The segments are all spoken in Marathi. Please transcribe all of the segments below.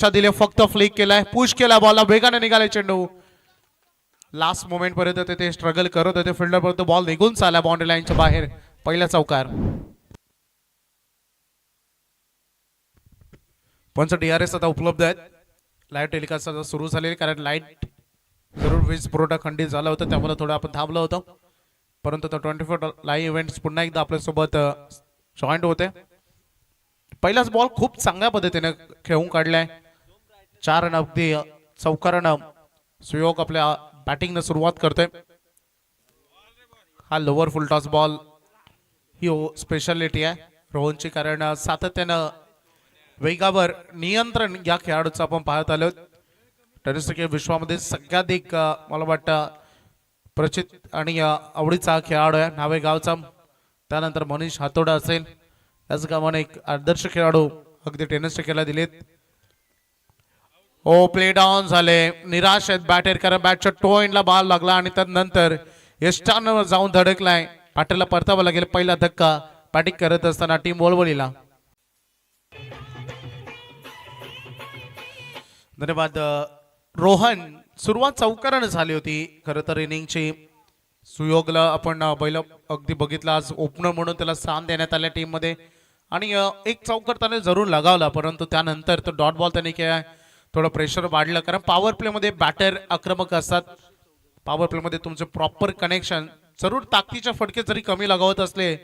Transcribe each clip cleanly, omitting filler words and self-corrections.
दिले फक्त फ्लिक केलाय पुश केला बॉलला वेगाने निघाले चेंडू लास्ट मोमेंट पर्यंत ते स्ट्रगल करत होते फिल्डर पर्यंत बॉल निघून चालला बाउंड्री लाईनच्या बाहेर पहिला चौकार पंच DRS आता उपलब्ध आहेत लाईव्ह टेलिकास्ट आता सुरू झालेली कारण लाईट जरूर वीज पुरवठा खंडित झाला होता त्यामुळे थोडं आपण थांबलो होतो परंतु आता 24 लाईव्ह इव्हेंट्स पुन्हा एकदा आपल्यासोबत जॉईंट होते पहिलाच बॉल खूप चांगल्या पद्धतीने खेळून काढलाय 4 रन अगदी चौकारानं सुयोग आपल्या बॅटिंगने सुरुवात करतोय हा लोअर फुल टॉस बॉल ही स्पेशालिटी आहे रोहनची कारण सातत्यानं वेगावर नियंत्रण या खेळाडूचं आपण पाहत आलो टेनिस क्रिकेट विश्वामध्ये सगळ्याधिक मला वाटतं प्रचित आणि आवडीचा खेळाडू आहे नावे गावचा त्यानंतर मनीष हातोडा असेल त्याचप्रमाणे एक आदर्श खेळाडू अगदी टेनिस क्रिकेटला दिलेत ओ प्ले डाऊन झाले निराश आहेत बॅटर कारण बॅटच्या टो एंडला बॉल लागला आणि त्यानंतर यष्टांवर जाऊन धडकलाय बॅटरला परतावा लागेल पहिला धक्का बॅटिंग करत असताना टीम वळवळीला धन्यवाद रोहन सुरुवात चौकाराने झाली होती खरं तर इनिंगची सुयोगला आपण पहिलं अगदी बघितलं आज ओपनर म्हणून त्याला स्थान देण्यात आल्या टीम मध्ये आणि एक चौकार त्याने जरूर लगावला परंतु त्यानंतर तो डॉट बॉल त्याने केला थोडं प्रेशर वाढलं कारण पॉवर प्ले मध्ये बॅटर आक्रमक असतात पॉवर प्ले मध्ये तुमचे प्रॉपर कनेक्शन जरूर ताकदीच्या फटके जरी कमी लगावत असले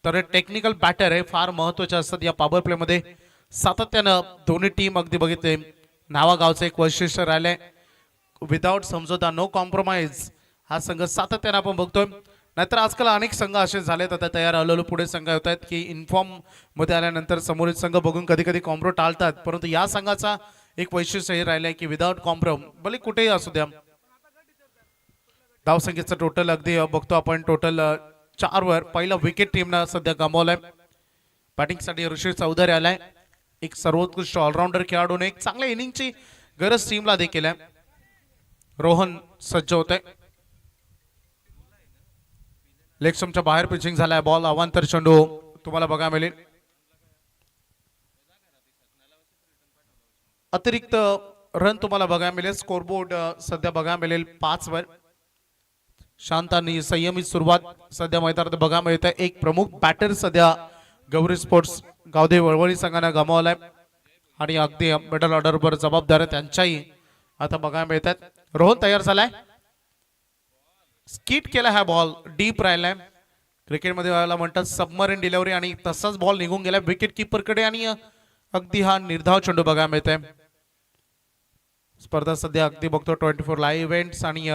तर टेक्निकल बॅटर हे फार महत्वाचे असतात या पॉवर प्ले मध्ये सातत्यानं दोन्ही टीम अगदी बघितले नावागावचं एक वैशिष्ट्य राहिलंय विदाउट समझोता नो कॉम्प्रोमाइज हा संघ सातत्यानं आपण बघतोय नाहीतर आजकाल अनेक संघ असे झालेत आता तयार हळूहळू पुढे संघ होत आहेत की इन्फॉर्म मध्ये आल्यानंतर समोरील संघ बघून कधी कधी कॉम्प्रो टाळतात परंतु या संघाचा एक वैशिष्ट्य हे राहिलंय की विदाउट कॉम्प्रो भले कुठेही असू द्या धावसंख्येचं टोटल अगदी बघतो आपण टोटल 4 वर पहिला विकेट टीमनं सध्या गमावलाय बॅटिंगसाठी ऋषी चौधरी आलाय एक सर्वोत्कृष्ट ऑलराऊंडर खेळाडूने एक चांगल्या इनिंगची गरज टीमला देखील आहे रोहन सज्ज होत आहे लेग स्टंपच्या बाहेर पिचिंग झालाय बॉल अवांतर चेंडू तुम्हाला बघायला मिळेल अतिरिक्त रन तुम्हाला बघायला मिळेल स्कोरबोर्ड सध्या बघायला मिळेल 5 वर शांत आणि संयमित सुरुवात सध्या मैदानात बघायला मिळते एक प्रमुख बॅटर सध्या गौरी स्पोर्ट्स गावदेव वळवळी संघाने गमावलाय आणि अगदी मिडल ऑर्डरवर जबाबदार त्यांच्याही आता बघायला मिळतात रोहन तयार झालाय स्किट केला हा बॉल डीप राहिलाय क्रिकेटमध्ये व्हायला म्हणतात सबमरीन डिलिव्हरी आणि तसाच बॉल निघून गेला विकेट किपर कडे आणि अगदी हा निर्धाव चेंडू बघायला मिळतोय स्पर्धा सध्या अगदी बघतो 24 लाईव्ह इव्हेंट्स आणि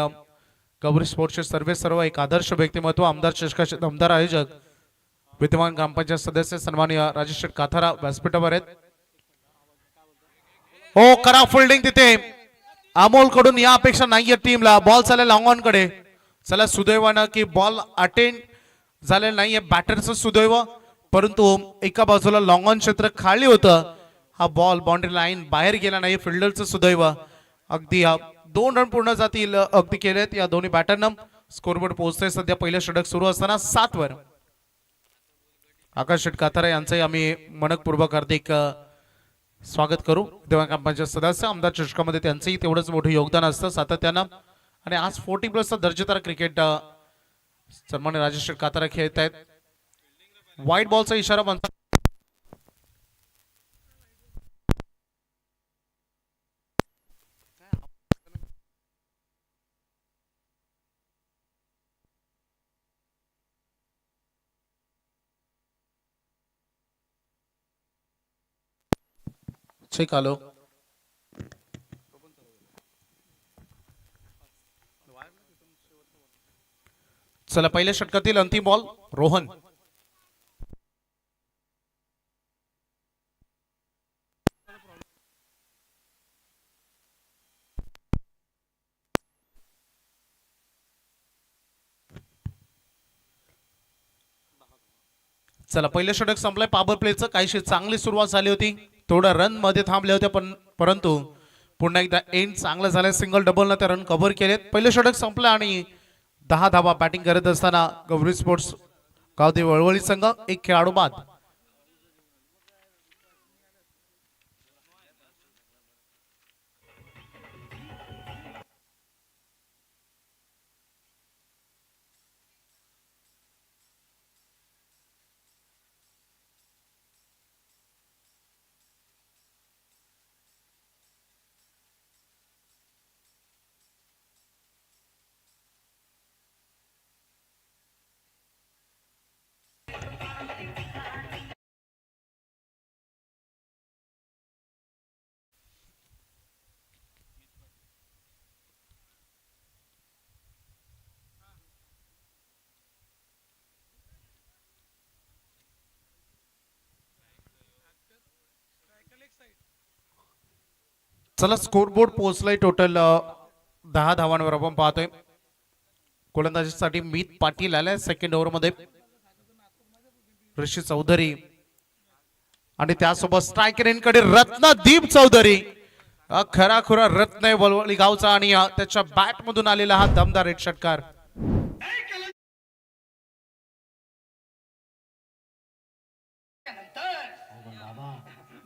गौरी स्पोर्ट्सचे सर्व एक आदर्श व्यक्तिमत्व आमदार चषकाचे आमदार आयोजक विद्यमान ग्रामपंचायत सदस्य सन्माननीय राजेश काथारा व्यासपीठावर आहेत हो करा फिल्डिंग तिथे अमोल कडून या अपेक्षा नाहीये टीमला बॉल चालेल लॉंग ऑन कडे चला सुदैवानं की बॉल अटेंड झालेलं नाहीये बॅटरचं सुदैव परंतु एका बाजूला लॉंग ऑन क्षेत्र खाली होतं हा बॉल बाउंड्री लाईन बाहेर गेला नाही फिल्डरचं सुदैव अगदी 2 रन पूर्ण जातील अगदी केलेत या दोन्ही बॅटरनं स्कोरबोर्ड पोहोचतोय सध्या पहिलं षटक सुरू असताना 7 वर आकाश शेट काथारे यांचंही आम्ही मनपूर्वक हार्दिक स्वागत करू देवा कंपनीचे सदस्य आमदार चषकामध्ये त्यांचंही तेवढंच मोठं योगदान असतं सातत्यानं आणि आज 40+ दर्जेदार क्रिकेट सन्मान्य राजेश काथारे खेळत आहेत व्हाईट बॉलचा इशारा बनतो ठीक आलो चला पहिल्या षटकातील अंतिम बॉल रोहन चला पहिलं षटक संपलंय पॉवर प्लेचं काहीशी चांगली सुरुवात झाली होती थोडा रन मध्ये थांबले होते परंतु पुन्हा एकदा एंड चांगलं झालंय सिंगल डबल न ते रन कव्हर केलेत पहिलं षटक संपलं आणि 10 धावा बॅटिंग करत असताना गौरी स्पोर्ट्स गावदेव वळवळी संघ एक खेळाडू बाद चला स्कोरबोर्ड पोहोचलाय टोटल 10 धावांवर आपण पाहतोय. गोलंदाजीसाठी मीत पाटील आलाय सेकंड ओव्हर मध्ये, ऋषी चौधरी आणि त्यासोबत स्ट्रायकर इनकडे रत्नदीप चौधरी. खराखुरा रत्न आहे वलवली गावचा आणि त्याच्या बॅट मधून आलेला हा दमदार एक षटकार.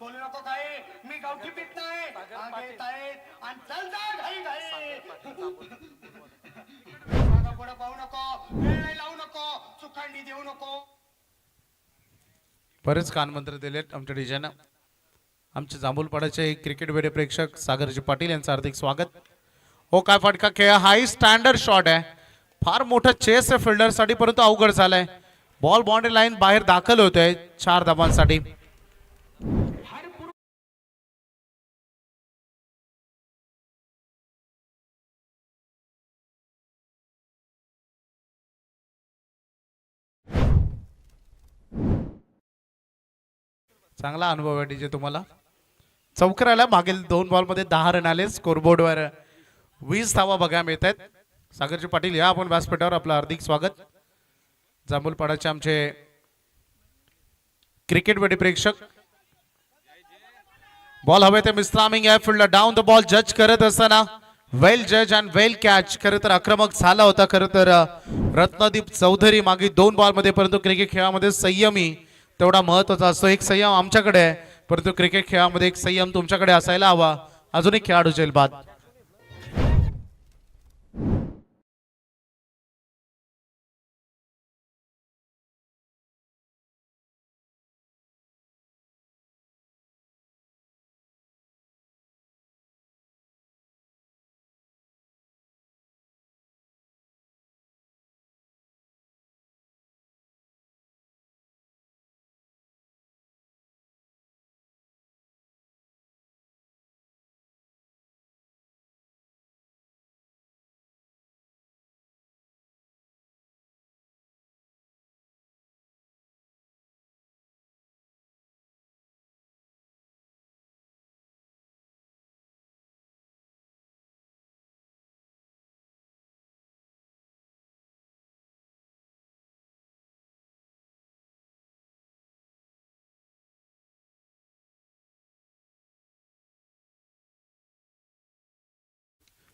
बोलू नको काय मी गावठी पीत नाही आणि चल जा घाई घाई पुढे पाहू नको, वेळ लावू नको, चुकांडी देऊ नको. बरेच कानमंत्र दिलेत आमच्या डीजेनं. आमचे जांभूलपाड्याचे क्रिकेट वेडे प्रेक्षक सागरजी पाटील यांचं हार्दिक स्वागत. हो काय फटका खेळ, हाय स्टँडर्ड शॉट आहे, फार मोठा चेस आहे फिल्डर साठी, परंतु अवघड झालाय. बॉल बाउंड्री लाईन बाहेर दाखल होतोय 4 धावांसाठी. चांगला अनुभव आहे डीजे तुम्हाला. चौकराला मागील 2 बॉल मध्ये 10 रन आले. स्कोरबोर्डवर 20 धावा बघायला मिळत आहेत. सागरजी पाटील या आपण व्यासपीठावर आपलं हार्दिक स्वागत. जांभूलपाड्याचे आमचे क्रिकेट वेडी प्रेक्षक. बॉल हवे ते मिस्ट्रामिंग आहे फिल्डर डाऊन द बॉल जज करत असताना वेल जज अँड वेल कॅच. खरं तर आक्रमक झाला होता खरं तर रत्नदीप चौधरी मागील 2 बॉल मध्ये, परंतु क्रिकेट खेळामध्ये संयमी तेवढा महत्वाचा असतो. एक संयम आमच्याकडे आहे, परंतु क्रिकेट खेळामध्ये एक संयम तुमच्याकडे असायला हवा. अजून एक खेळाडू जेल बाद.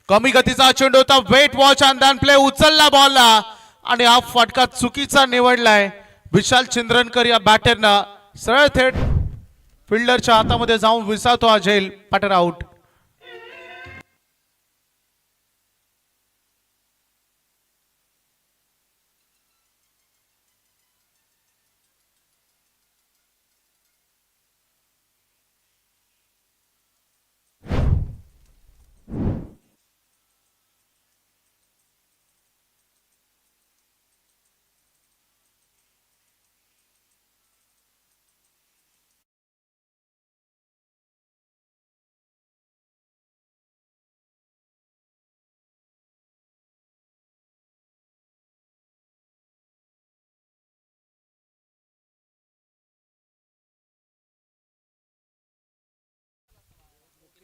कमी गतीचा चेंडू होता, वेट वॉच आणि प्ले, उचलला बॉलला आणि हा फटका चुकीचा निवडलाय. विशाल चिंद्रनकर या बॅटरनं सरळ थेट फिल्डरच्या हातामध्ये जाऊन विसावतो हा झेल. Patter out.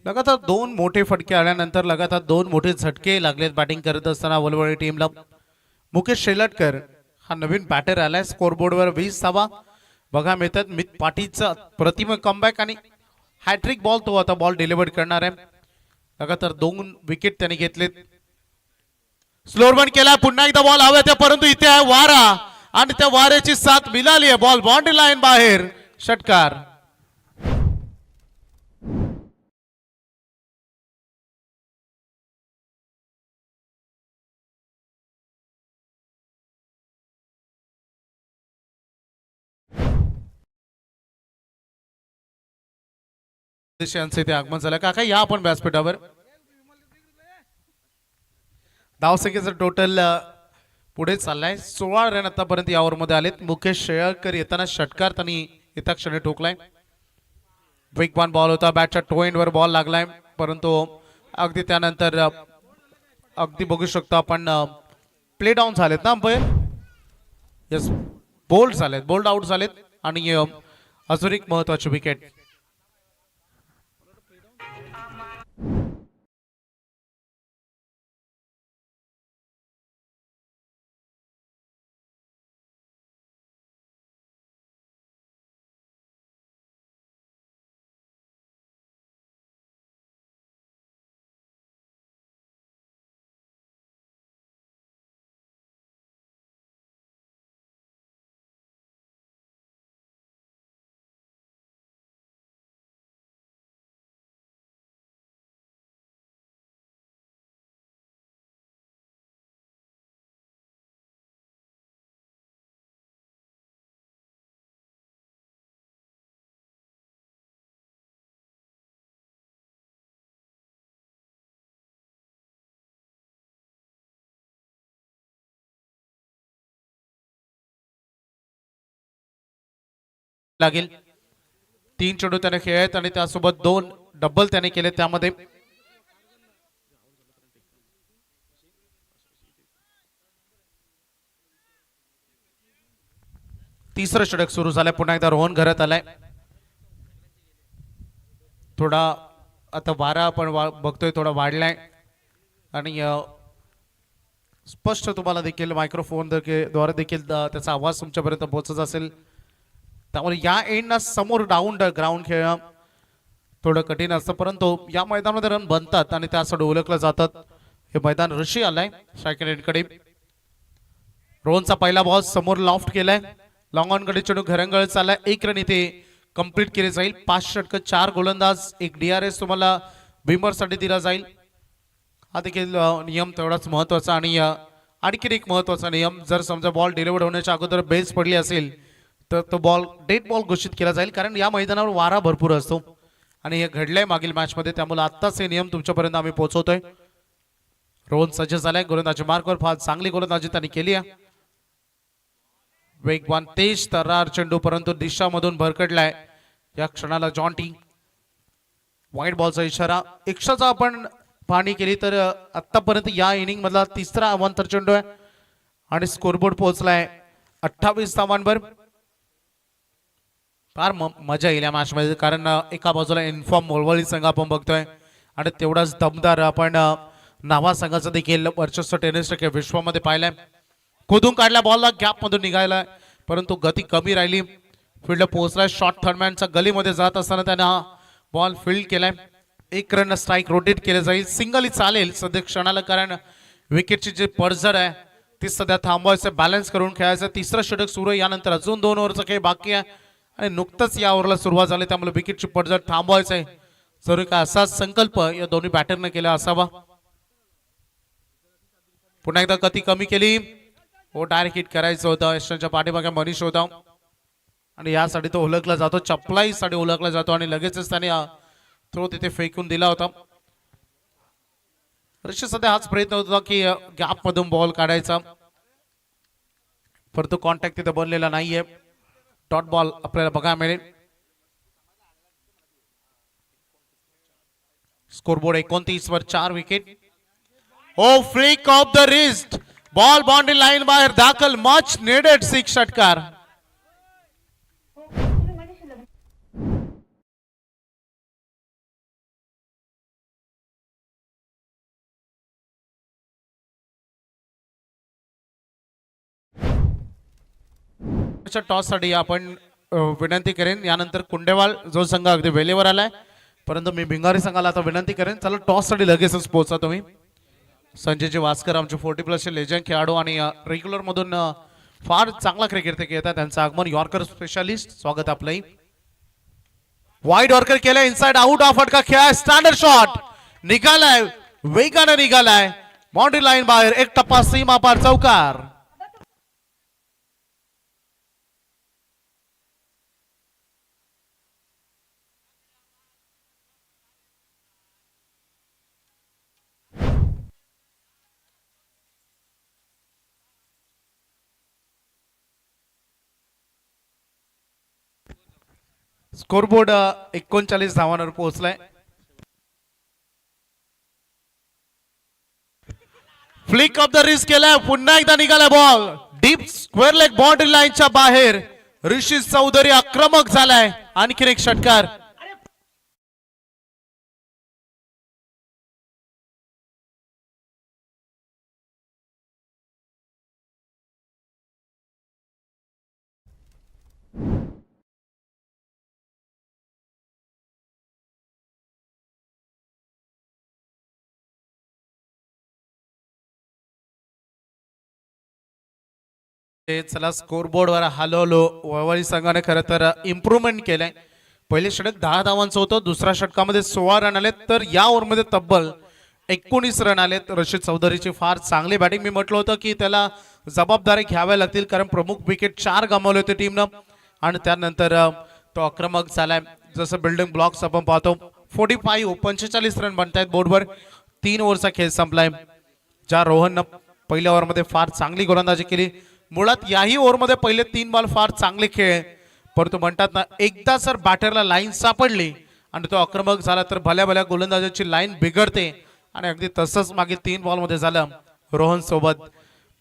लगातार 2 मोठे फटके आल्यानंतर लगातार 2 मोठे झटके लागलेत बॅटिंग करत असताना वलवडी टीमला. मुकेश शेलटकर हा नवीन बॅटर आलाय. स्कोरबोर्डवर 20 धावा बघा मिळतात. मित पाटीलचा प्रतिम कमबॅक आणि हॅट्रिक बॉल तो आता बॉल डिलिव्हर करणार आहे. लगातार 2 विकेट त्यांनी घेतलेत. स्लोअर केला, पुन्हा एकदा बॉल हवा त्या, परंतु इथे आहे वारा आणि त्या वाऱ्याची साथ मिळाली आहे. बॉल बाउंड्री लाईन बाहेर, षटकार. इथे आगमन झालं. काका या आपण व्यासपीठावर. धावसंख्येचं टोटल पुढे चाललाय. 16 रन आतापर्यंत या ओव्हर मध्ये आलेत. मुकेश शेळकर येताना षटकार त्यांनी येता क्षणी ठोकलाय. वेगवान बॉल होता, बॅटच्या टो एंड वर बॉल लागलाय, परंतु अगदी त्यानंतर अगदी बघू शकतो आपण प्ले डाऊन झालेत ना अंपायर. यस, बोल्ड झालेत, बोल्ड आउट झालेत आणि अजून एक महत्वाची विकेट. लागेल 3 चेंडू त्याने खेळत आणि त्यासोबत 2 डबल त्याने केले. त्यामध्ये तिसरं षटक सुरू झालंय. पुन्हा एकदा रोहन घरात आलाय. थोडा आता वारा आपण बघतोय थोडा वाढलाय आणि स्पष्ट तुम्हाला देखील मायक्रोफोन द्वारे देखील त्याचा आवाज तुमच्यापर्यंत पोहोचत असेल. त्यामुळे या एंडना समोर डाऊन ग्राउंड खेळणं थोडं कठीण असतं, परंतु या मैदानामध्ये रन बनतात आणि त्यासाठी ओळखलं जातात. हे मैदान ऋषी आलाय सेकंड एंडकडे. रोहनचा पहिला बॉल समोर लॉफ्ट केलाय. लॉंग ऑन कडे चेंडू घरंगळ चाललाय. 1 रन इथे कंप्लीट केले जाईल. 5 षटक 4 गोलंदाज 1 DRS तुम्हाला बिमर साठी दिला जाईल. हा देखील नियम तेवढाच महत्वाचा. आणि आणखी एक महत्वाचा नियम, जर समजा बॉल डिलिव्हर्ड होण्याच्या अगोदर बेस पडली असेल तर तो बॉल डेड बॉल घोषित केला जाईल, कारण या मैदानावर वारा भरपूर असतो आणि हे घडलंय मागील मॅच मध्ये. त्यामुळे आत्ताच हे नियम तुमच्यापर्यंत आम्ही पोहोचवतोय. रोहन सज्ज झालाय. गोलंदाजी मार्कवर फार चांगली गोलंदाजी त्यांनी केली आहे. वेगवान तेज तर्रार चेंडू, परंतु दिशामधून भरकटलाय. या क्षणाला जॉन्टी वाईट बॉलचा इशारा. 100चा आपण पाहणी केली तर आतापर्यंत या इनिंग मधला तिसरा अवांतर चेंडू आहे आणि स्कोरबोर्ड पोहोचलाय 28 धावांवर. फार मजा येईल या मॅच मध्ये, कारण एका बाजूला इन्फॉर्म वळवळी संघ आपण बघतोय आणि तेवढाच दमदार आपण नावा संघाचं देखील वर्चस्व टेनिस विश्वामध्ये पाहिलंय. खोदून काढल्या बॉलला गॅप मधून निघायला, परंतु गती कमी राहिली. फील्ड पोहोचलाय. शॉर्ट थर्डमॅनच्या गलीमध्ये जात असताना त्याने हा बॉल फील्ड केलाय. 1 रन स्ट्राईक रोटेट केले जाईल. सिंगल चालेल सध्या क्षणाला, कारण विकेटची जी पडझड आहे ती सध्या थांबवायचं, बॅलन्स करून खेळायचं. तिसरं षटक सुरू आहे. यानंतर अजून 2 ओव्हरचा खेळ बाकी आहे आणि नुकतंच या ओव्हरला सुरुवात झाली, त्यामुळे विकेटची पडझड थांबवायचं आहे. जरूर का असा संकल्प या दोन्ही बॅटरने केला असावा. पुन्हा एकदा गती कमी केली. हो, डायरेक्ट हिट करायचं होतं. यशच्या पाठीमागे मनीष होता आणि यासाठी तो ओळखला जातो, चपलाईसाठी ओळखला जातो आणि लगेचच त्याने थ्रो तिथे फेकून दिला होता. ऋषी सध्या हाच प्रयत्न होता की गॅप मधून बॉल काढायचा, परंतु कॉन्टॅक्ट तिथे बनलेला नाहीये. डॉट बॉल आपल्याला बघायला मिळेल. स्कोरबोर्ड 29 वर 4 wicket. Oh flick off the wrist, ball boundary line बाहेर दाखल. मच नेडेड 6 षटकार. टॉस साठी आपण विनंती करेन. यानंतर कुंडेवाल जो संघ अगदी वेळेवर आलाय, परंतु मी भिंगारी संघाला आता विनंती करेन, चला टॉस साठी लगेचच पोहोचा तुम्ही. संजयजी वास्कर आमचे 40+ लेजंड खेळाडू आणि रेग्युलर मधून फार चांगला क्रिकेट ते खेळतात. त्यांचं आगमन यॉर्कर स्पेशालिस्ट, स्वागत आपलंही. वाईड यॉर्कर केलाय. इनसाइड आउट ऑफ फटका खेळाय. स्टँडर्ड शॉट निघालाय, वेगाने निघालाय. बाउंड्री लाईन बाहेर. 1 टप्पा सीमा पार चौकार. स्कोरबोर्ड 39 धावांवर पोहोचलाय. फ्लिक ऑफ द रिस्क केलाय. पुन्हा एकदा निघाला ball deep square leg boundary लाईनच्या बाहेर. ऋषी चौधरी आक्रमक झालाय. आणखी एक षटकार. चला स्कोरबोर्डवर हलवलो. वळवळी संघाने खरं तर इम्प्रूव्हमेंट केलंय. पहिले षटक 10 धावांचं होतं, दुसऱ्या षटकामध्ये 16 रन आले, तर या ओव्हरमध्ये तब्बल 19 रन आलेत. रशीद चौधरीची फार चांगली बॅटिंग. मी म्हटलं होतं की त्याला जबाबदारी घ्याव्या लागतील, कारण प्रमुख विकेट 4 गमावले होते टीमनं आणि त्यानंतर तो आक्रमक झालाय. जसं बिल्डिंग ब्लॉक्स आपण पाहतो 45 रन बनतायत बोर्डवर. 3 ओव्हरचा खेळ संपलाय. ज्या रोहननं पहिल्या ओव्हरमध्ये फार चांगली गोलंदाजी केली. मुळात याही ओव्हरमध्ये पहिले 3 बॉल फार चांगले खेळ, परंतु म्हणतात ना, एकदा जर बॅटरला लाईन सापडली आणि तो आक्रमक झाला तर भल्या भल्या गोलंदाजाची लाईन बिघडते आणि अगदी तसंच मागे 3 बॉलमध्ये झालं रोहन सोबत.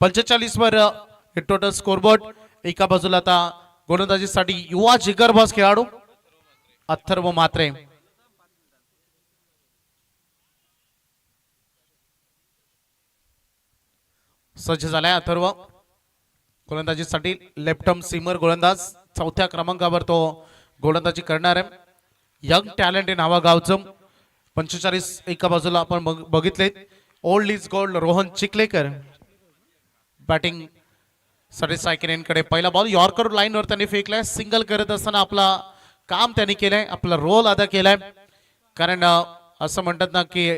45 वर टोटल स्कोरबोर्ड. एका बाजूला आता गोलंदाजीसाठी युवा जिगरबाज खेळाडू अथर्व म्हात्रे. सज्ज झालाय अथर्व गोलंदाजीसाठी. लेफ्टम सीमर गोलंदाज, 4थ्या क्रमांकावर तो गोलंदाजी करणार आहे. यंग टॅलेंट आहे नावागावचं. 45 एका बाजूला आपण बघितले. Old is gold Rohan Chikhalekar batting साठी सायकलींकडे. पहिला बॉल यॉर्कर लाईनवर त्यांनी फेकलाय. सिंगल करत असताना आपला काम त्यांनी केलंय, आपला रोल अदा केलाय. कारण असं म्हणतात ना की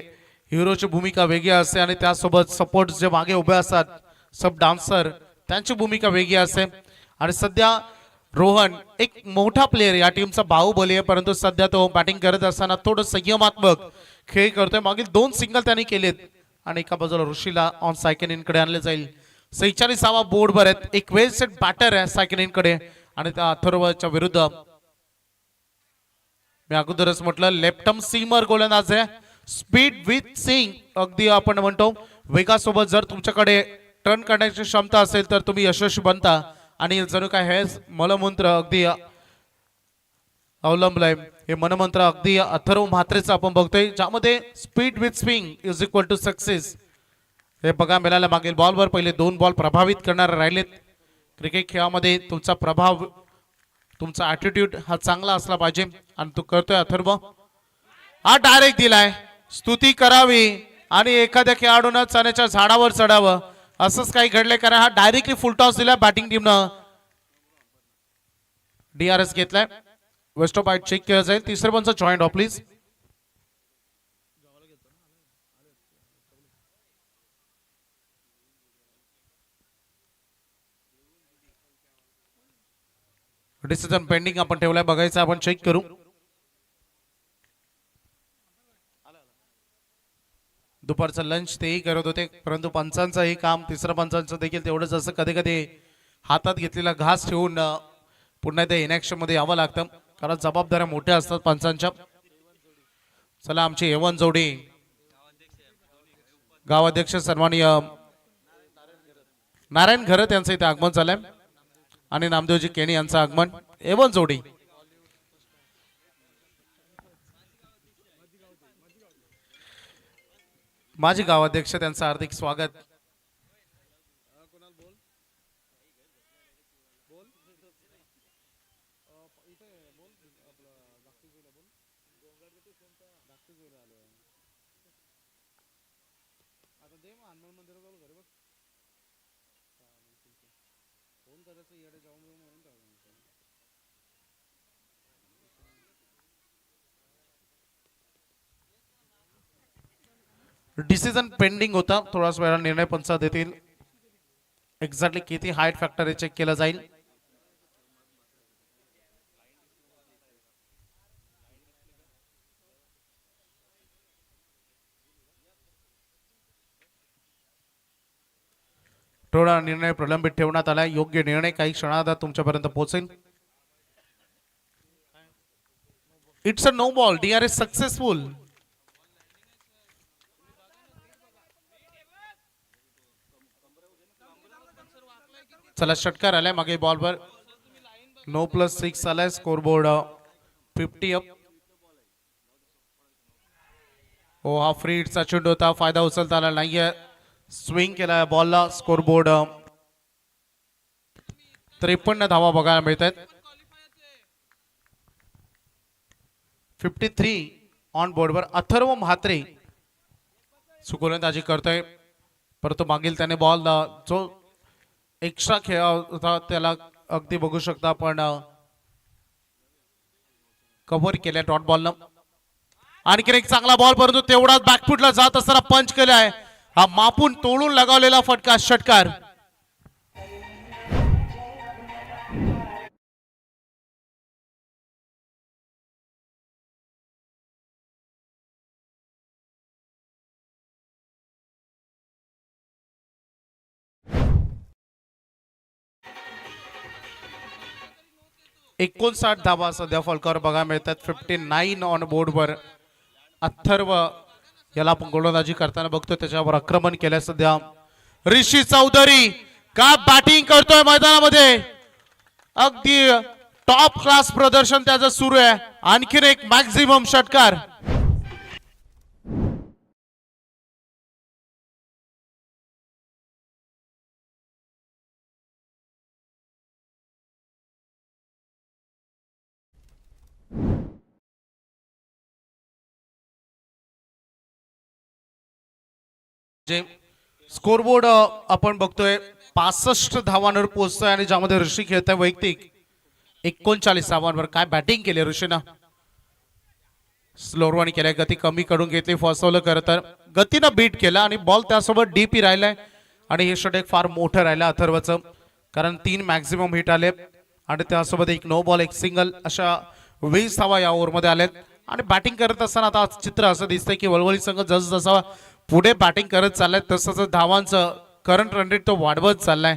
हिरोची भूमिका वेगळी असते आणि त्यासोबत सपोर्ट जे मागे उभे असतात सब डान्सर, त्यांची भूमिका वेगळी असते. आणि सध्या रोहन एक मोठा प्लेअर, या टीमचा बाहुबली आहे, परंतु सध्या तो बॅटिंग करत असताना थोडं संयमात्मक खेळ करतोय. मागील 2 सिंगल त्यांनी केलेत आणि एका बाजूला ऋषीला ऑन सायकलींकडे आणले जाईल. 46वा बोर्डवर आहेत. एक वेल सेट बॅटर आहे सायकलींकडे आणि त्या अथर्वच्या विरुद्ध मी अगोदरच म्हटलं लेफ्टम सीमर गोलंदाज आहे. स्पीड विथ सिंग, अगदी आपण म्हणतो वेगासोबत जर तुमच्याकडे टर्न करण्याची क्षमता असेल तर तुम्ही यशस्वी बनता. आणि जणू काय हे मलमंत्र अगदी अवलंबलंय. हे मनमंत्र अगदी अथर्व म्हात्रेचं आपण बघतोय, ज्यामध्ये speed with swing is equal to success हे बघा मिळालं. मागील बॉलवर पहिले 2 बॉल प्रभावित करणारे राहिलेत. क्रिकेट खेळामध्ये तुमचा प्रभाव, तुमचा ॲटिट्यूड हा चांगला असला पाहिजे आणि तो करतोय अथर्व. हा डायरेक्ट दिलाय. स्तुती करावी आणि एखाद्या खेळाडूनं चण्याच्या झाडावर चढावं असंच काही घडलंय, कारण हा डायरेक्टली फुल टॉस दिलाय बॅटिंग टीमनं. DRS घेतलाय. वेस्ट ऑफ बाईट चेक केलं जाईल. तिसरे पंच joint of please. Decision pending आपण ठेवलाय, बघायचं आपण चेक करू. दुपारचं लंच तेही करत होते, परंतु पंचांचंही काम, तिसरं पंचांचं देखील तेवढंच असं. कधी कधी हातात घेतलेला घास ठेवून पुन्हा त्या इनॅक्शन मध्ये यावं लागतं, कारण जबाबदाऱ्या मोठ्या असतात पंचांच्या. चला आमची A1 जोडी गावाध्यक्ष सन्माननीय नारायण घरत यांचं इथे आगमन झालंय आणि नामदेवजी केणी यांचं आगमन. A1 जोडी माजी गावाध्यक्ष त्यांचं हार्दिक स्वागत. डिसिजन पेंडिंग होता, थोडाच वेळा निर्णय पंच देतील. एक्झॅक्टली किती हाईट फॅक्टर हे चेक केलं जाईल. थोडा निर्णय प्रलंबित ठेवण्यात आला. योग्य निर्णय काही क्षणात तुमच्यापर्यंत पोहोचेल. It's a no ball. DRS successful. चला षटकार आलाय मागे बॉलवर. 9+6 आलाय. Scoreboard 50 up. हो, हा फ्री हिटचा चेंडू होता, फायदा उचलता आला नाहीये. स्विंग केला बॉलला. स्कोरबोर्ड 53 धावा बघायला मिळत आहेत. 53 ऑन बोर्डवर. अथर्व म्हात्रे गोलंदाजी करतोय, परंतु मागील त्याने बॉल जो एक्स्ट्रा खेळ होता त्याला अगदी बघू शकता आपण कव्हर केल्या डॉट बॉलनं. आणखीन एक चांगला बॉल परंतु तेवढाच बॅकफुटला जात असताना पंच केलाय. हा मापून तोडून लगावलेला फटका षटकार. एकोणसाठ धावा सध्या फलकावर बघायला मिळतात. 59 ऑन बोर्डवर. अथर्व याला आपण गोलंदाजी करताना बघतोय, त्याच्यावर आक्रमण केलंय सध्या ऋषी चौधरी. का बॅटिंग करतोय मैदानामध्ये, अगदी टॉप क्लास प्रदर्शन त्याचं सुरू आहे. आणखीन एक मॅक्झिमम षटकार. स्कोरबोर्ड आपण बघतोय 65 धावांवर पोहोचतोय आणि ज्यामध्ये ऋषी खेळतोय वैयक्तिक 39 धावांवर. काय बॅटिंग केली ऋषीनं. स्लोरवानी केलाय, गती कमी करून घेतली, फसवलं. खरं तर गतीनं बीट केलं आणि बॉल त्यासोबत डीपी राहिलाय आणि हे षटक फार मोठं राहिलं अथर्वचं, कारण 3 मॅक्झिमम हिट आले आणि त्यासोबत एक नो बॉल एक सिंगल अशा 20 धावा या ओव्हरमध्ये आल्यात. आणि बॅटिंग करत असताना आता चित्र असं दिसतंय की वळवळी संघ जसजसा पुढे बॅटिंग करत चाललाय तसं धावांचं करंट रन रेट तो वाढवत चाललाय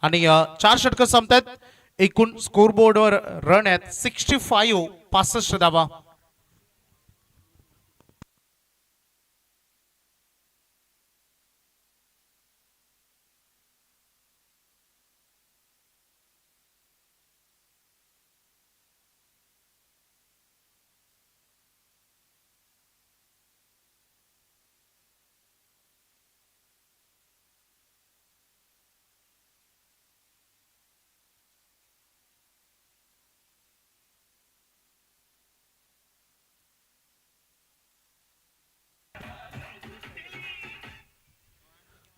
आणि 4 षटकं संपतात. एकूण स्कोरबोर्डवर रन आहेत 65 धावा.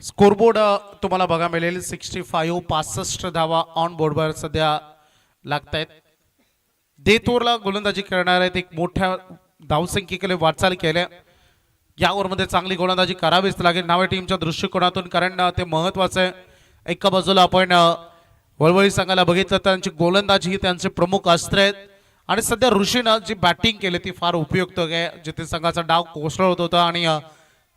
स्कोरबोर्ड तुम्हाला बघा मिळेल 65 धावा ऑन बोर्डवर सध्या लागतायत. देतोरला गोलंदाजी करणार आहेत, एक मोठ्या धावसंख्येकडे वाटचाल केल्या. या ओव्हरमध्ये चांगली गोलंदाजी करावीच लागेल नावे टीमच्या दृष्टिकोनातून, कारण ते महत्वाचं आहे. एका बाजूला आपण वळवळी संघाला बघितलं तर त्यांची गोलंदाजी ही त्यांचे प्रमुख अस्त्र आहेत आणि सध्या ऋषीनं जी बॅटिंग केली ती फार उपयुक्त आहे. जिथे संघाचा डाव कोसळत होता आणि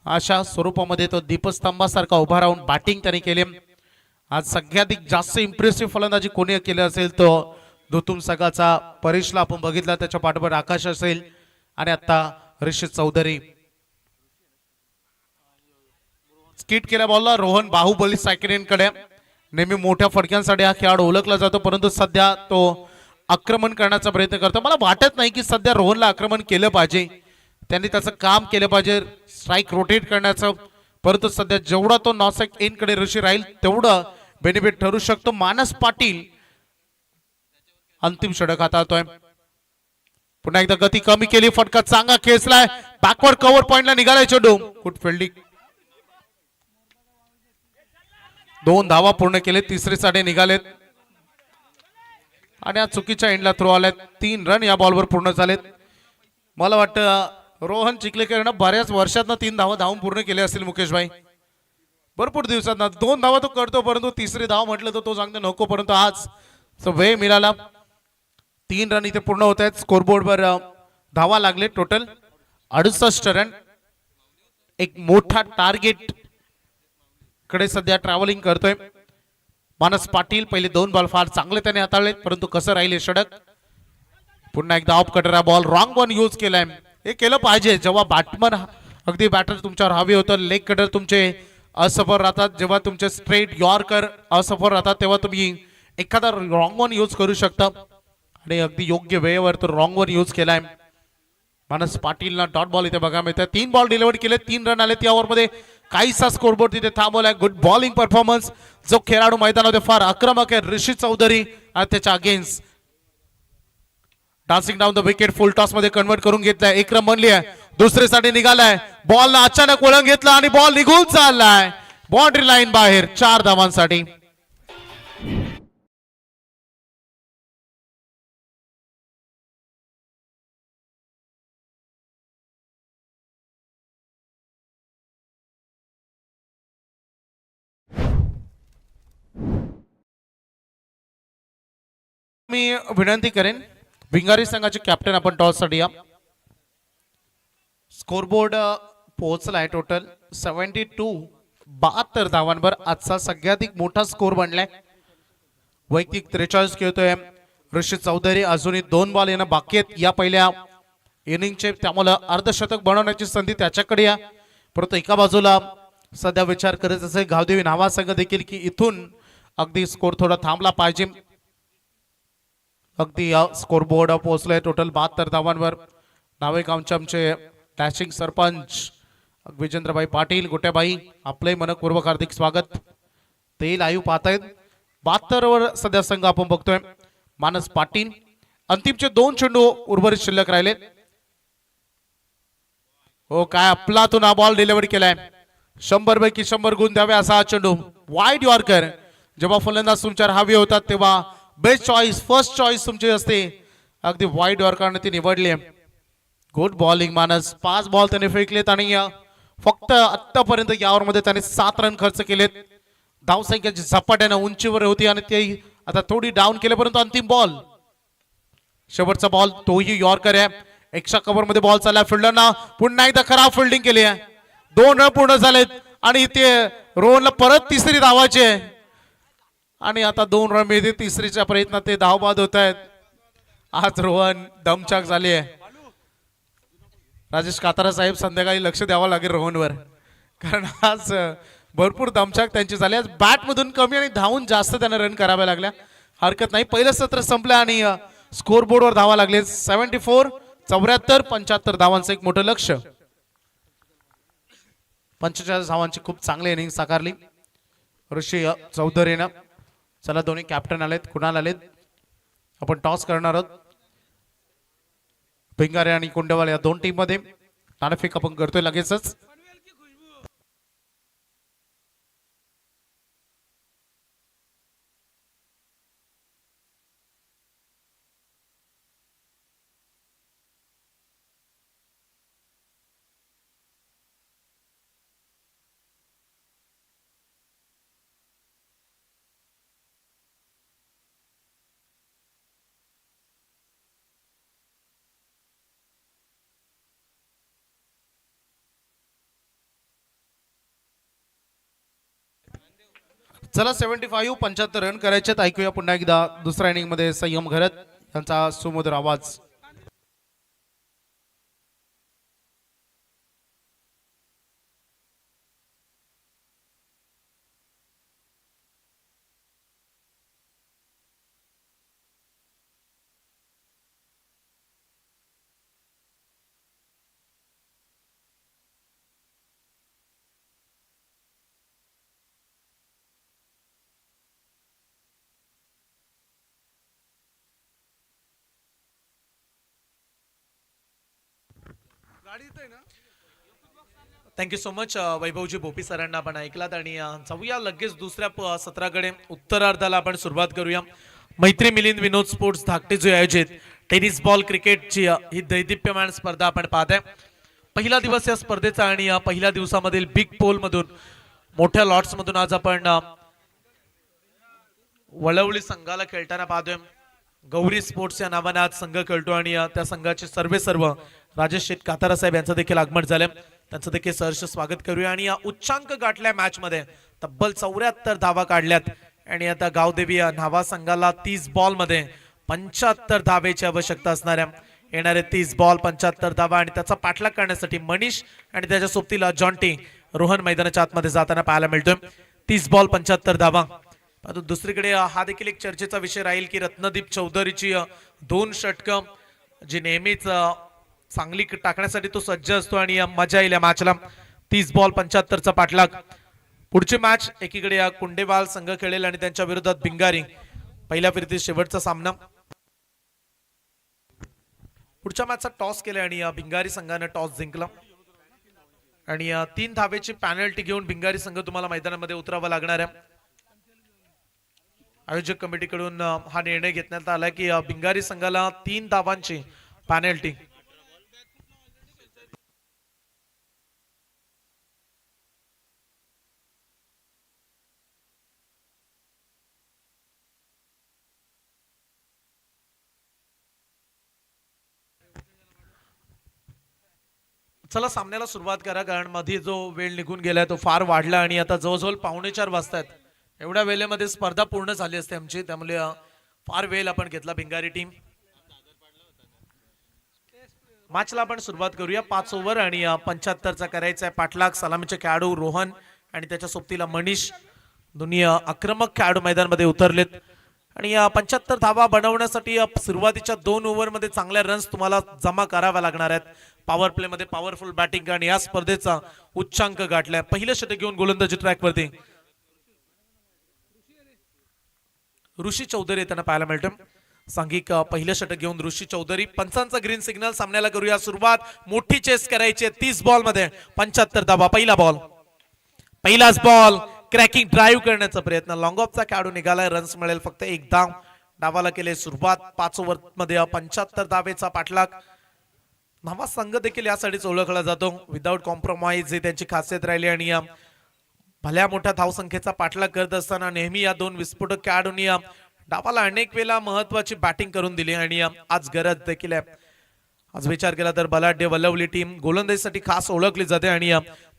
अशा स्वरूपामध्ये तो दीपस्तंभासारखा उभा राहून बॅटिंग त्यांनी केली. आज सगळ्यात जास्त इम्प्रेसिव्ह फलंदाजी कोणी केली असेल तो धुतुम संघाचा परेशला आपण बघितला, त्याच्या पाठोपाठ आकाश असेल आणि आता ऋषी चौधरी. स्किट केल्या बॉलला रोहन बाहुबली सायकलींकडे. नेहमी मोठ्या फटक्यांसाठी हा खेळाडू ओळखला जातो, परंतु सध्या तो आक्रमण करण्याचा प्रयत्न करतो. मला वाटत नाही की सध्या रोहनला आक्रमण केलं पाहिजे, त्यांनी त्याचं काम केलं पाहिजे स्ट्राईक रोटेट करण्याचं, परंतु सध्या जेवढा तो नॉसॅक इन कडे ऋषी राहील तेवढं बेनिफिट ठरू शकतो. मानस पाटील अंतिम षटक हाताळतोय. पुन्हा एकदा गती कमी केली, फटका चांगला खेचलाय, बॅकवर्ड कव्हर पॉइंटला निघालाय चेंडू. Good fielding. 2 धावा पूर्ण केले, तिसरे साडे निघालेत आणि या चुकीच्या एंडला थ्रो आल्यात. 3 रन या बॉलवर पूर्ण झालेत. मला वाटतं रोहन चिखलेकरनं बऱ्याच वर्षातनं 3 धावा धावून पूर्ण केले असतील मुकेश भाई. भरपूर दिवसात 2 धावा तो करतो, परंतु तिसरी धाव म्हटलं तर तो सांगतो नको, परंतु आज वेळ मिळाला. 3 रन इथे पूर्ण होत आहेत. स्कोरबोर्डवर धावा लागले टोटल 68 रन. एक मोठा टार्गेट कडे सध्या ट्रॅव्हलिंग करतोय मानस पाटील. पहिले 2 बॉल फार चांगले त्याने हाताळले, परंतु कसं राहिले षटक. पुन्हा एकदा ऑफ कटर हा बॉल रॉंग वन यूज केलाय. हे केलं पाहिजे जेव्हा बॅटमन अगदी बॅटर तुमच्यावर हवी होतं. लेग कटर तुमचे असफल राहतात, जेव्हा तुमचे स्ट्रेट यॉर्कर असफल राहतात तेव्हा तुम्ही एखादा रॉंग वन यूज करू शकता आणि अगदी योग्य वेळेवर तो रॉंग वन यूज केलाय. मानस पाटीलला डॉट बॉल इथे बघा मिळते. 3 बॉल डिलिव्हर केले, 3 रन आले त्या ओव्हरमध्ये. काहीसा स्कोरबोर्ड तिथे थांबवलाय. Good bowling performance. जो खेळाडू मैदानामध्ये फार आक्रमक आहे ऋषी चौधरी आणि त्याच्या against dancing down the wicket full toss मध्ये कन्वर्ट करून घेतलाय. 1 रन बनली आहे. दुसरे साठी निघालाय. बॉल अचानक वळण घेतला आणि बॉल निघून चाललाय बाउंड्री लाईन बाहेर. 4 धावांसाठी. मी विनंती करेन भिंगारी संघाचे कॅप्टन आपण टॉस साठी या. स्कोरबोर्ड पोहोचलाय टोटल 72 धावांवर आजचा सगळ्यात मोठा स्कोर बनलाय. वैयक्तिक 43 खेळतोय ऋषी चौधरी. अजूनही 2 बॉल येणं बाकी आहेत या पहिल्या इनिंगचे, त्यामुळे अर्धशतक बनवण्याची संधी त्याच्याकडे या. परंतु एका बाजूला सध्या विचार करत असेल गावदेवी नावा संघ देखील की इथून अगदी स्कोर थोडा थांबला पाहिजे. अगदी स्कोर बोर्ड पोहोचलाय टोटल 72 धावांवर. नावे गावचे आमचे डॅशिंग सरपंच विजेंद्रभाई पाटील गोट्याबाई आपले मनपूर्वक हार्दिक स्वागत. ते लाईव्ह पाहतायत. 72 वर सध्या संघ आपण बघतोय. मानस पाटील अंतिमचे 2 चेंडू उर्वरित शिल्लक राहिले. हो काय आपलातून हा बॉल डिलिव्हरी केलाय. 100 पैकी 100 गुण द्यावे असा हा चेंडू. Wide yorker. जेव्हा फलंदाज तुमच्यावर हवे होतात तेव्हा बेस्ट चॉईस फर्स्ट चॉईस तुमची असते. अगदी वाईड यॉर्करने ती निवडली. गुड बॉलिंग मानस. 5 बॉल त्याने फेकलेत आणि फक्त आतापर्यंत या ओव्हरमध्ये त्याने 7 रन खर्च केलेत. धावसंख्याची झपाट्याने उंचीवर होती आणि ते आता थोडी डाऊन केले. परंतु अंतिम बॉल शेवटचा बॉल तोही यॉर्कर आहे. एक्स्ट्रा कव्हर मध्ये बॉल चालला. फिल्डरना पुन्हा एकदा खराब फिल्डिंग केली आहे. 2 रन पूर्ण झालेत आणि ते रोहनला परत तिसरी धावायची आहे आणि आता 2 रन मिळते. तिसरीच्या प्रयत्नात ते धावबाद होत आहेत. आज रोहन दमछाक झाली आहे. राजेश कातारा साहेब संध्याकाळी लक्ष द्यावं लागेल रोहनवर, कारण आज भरपूर दमछाक त्यांची झाली. आज बॅट मधून कमी आणि धावून जास्त त्यांना रन कराव्या लागल्या. हरकत नाही. पहिलं सत्र संपलं आणि स्कोर बोर्डवर धावा लागले. 74 74 75 धावांचं एक मोठं लक्ष. 45 धावांची खूप चांगली इनिंग साकारली ऋषी चौधरीनं. चला दोन्ही कॅप्टन आलेत. कुणाल आलेत. आपण टॉस करणार आहोत. भिंगारे आणि कुंडवाल या 2 टीम मध्ये नाणेफेक आपण करतोय लगेचच. चला 75 75 रन करायचे. ऐकूया पुन्हा एकदा दुसऱ्या इनिंग मध्ये संयम घरत यांचा सुमधुर आवाज. थँक्यू सो मच वैभवजी भोपी सरांना आपण ऐकलात आणि जाऊया लगेच दुसऱ्या सत्राकडे. उत्तरार्धाला आपण सुरुवात करूया. मैत्री मिलिंद विनोद स्पोर्ट्स धाकटे जो आयोजित टेनिस बॉल क्रिकेटची ही दैदिप्यमान स्पर्धा आपण पाहताय. पहिला दिवस या स्पर्धेचा आणि पहिल्या दिवसामधील बिग पोल मधून मोठ्या लॉट्स मधून आज आपण वळवली संघाला खेळताना पाहतोय. गौरी स्पोर्ट्स या नावाने आज संघ खेळतो आणि त्या संघाचे सर्व राजेश शेठ कातारा साहेब यांचं देखील आगमन झालंय. त्यांचं देखील सहर्ष स्वागत करूया. आणि या उच्चांक गाठल्या मॅच मध्ये तब्बल 74 धावा काढल्यात आणि आता गावदेवी नावा संघाला 30 बॉल मध्ये 75 धावेची आवश्यकता असणाऱ्या येणारे 30 बॉल 75 धावा आणि त्याचा पाठलाग करण्यासाठी मनीष आणि त्याच्या सोबतीला जॉन्टी रोहन मैदानाच्या आतमध्ये जाताना पाहायला मिळतोय. 30 बॉल 75 धावा. परंतु दुसरीकडे हा देखील एक चर्चेचा विषय राहील की रत्नदीप चौधरीची 2 षटकं जी नेहमीच चांगली टाकण्यासाठी तो सज्ज असतो आणि मजा येईल या मॅचला. 30 बॉल 75 चा पाठलाग. पुढची मॅच एकीकडे या कुंडेवाल संघ खेळेल आणि त्यांच्या विरोधात भिंगारी. पहिल्या फेरीतील शेवटचा सामना. पुढच्या मॅचचा टॉस केला आणि भिंगारी संघाने टॉस जिंकला आणि 3 धावेची पॅनल्टी घेऊन भिंगारी संघ तुम्हाला मैदानामध्ये उतरावा लागणार आहे. आयोजक कमिटीकडून हा निर्णय घेण्यात आला की भिंगारी संघाला 3 धावांची पॅनल्टी. चला सामन्याला सुरुवात करा, कारण मध्ये जो वेळ निघून गेलाय तो फार वाढला आणि आता जवळजवळ 3:45 वाजतायत. एवढ्या वेळेमध्ये स्पर्धा पूर्ण झाली असते आमची, त्यामुळे फार वेळ आपण घेतला. भिंगारी टीम मॅचला आपण सुरुवात करूया. 5 ओव्हर आणि 75चा करायचा आहे पाठलाग. सलामीचे खेळाडू रोहन आणि त्याच्या सोबतीला मनीष दोन्ही आक्रमक खेळाडू मैदानामध्ये उतरलेत आणि 75 धावा बनवण्यासाठी सुरुवातीच्या 2 ओव्हरमध्ये चांगल्या रन्स तुम्हाला जमा कराव्या लागणार आहेत. पॉवर प्ले मध्ये पॉवरफुल बॅटिंग आणि या स्पर्धेचा उच्चांक गाठलाय. पहिलं षटक घेऊन गोलंदाजी ट्रॅकवरती ऋषी चौधरी येताना पाहायला मिळतं. सांघिक पहिलं षटक घेऊन ऋषी चौधरी. पंचांचा ग्रीन सिग्नल. सामन्याला करूया सुरुवात. मोठी चेस करायची 30 बॉल मध्ये 75 धावा. पहिला बॉल, पहिलाच बॉल. क्रॅकिंग ड्राईव्ह करण्याचा प्रयत्न. लॉंग ऑफचा खेळाडू निघालाय. रन्स मिळेल फक्त 1 धाव. डावाला केले सुरुवात. 5 ओव्हर मध्ये 75 धावेचा पाठलाग. नवा संघ देखील यासाठीच ओळखला जातो. विदाऊट कॉम्प्रोमाइज ही त्यांची खासियत राहिली आणि भल्या मोठ्या धावसंख्येचा पाठलाग करत असताना नेहमी या 2 विस्फोटक खेळाडूंनी डावाला अनेक वेळा महत्वाची बॅटिंग करून दिली आणि आज गरज देखील आहे. आज विचार केला तर बलाढ्य वल्लवली टीम गोलंदाजीसाठी खास ओळखली जाते आणि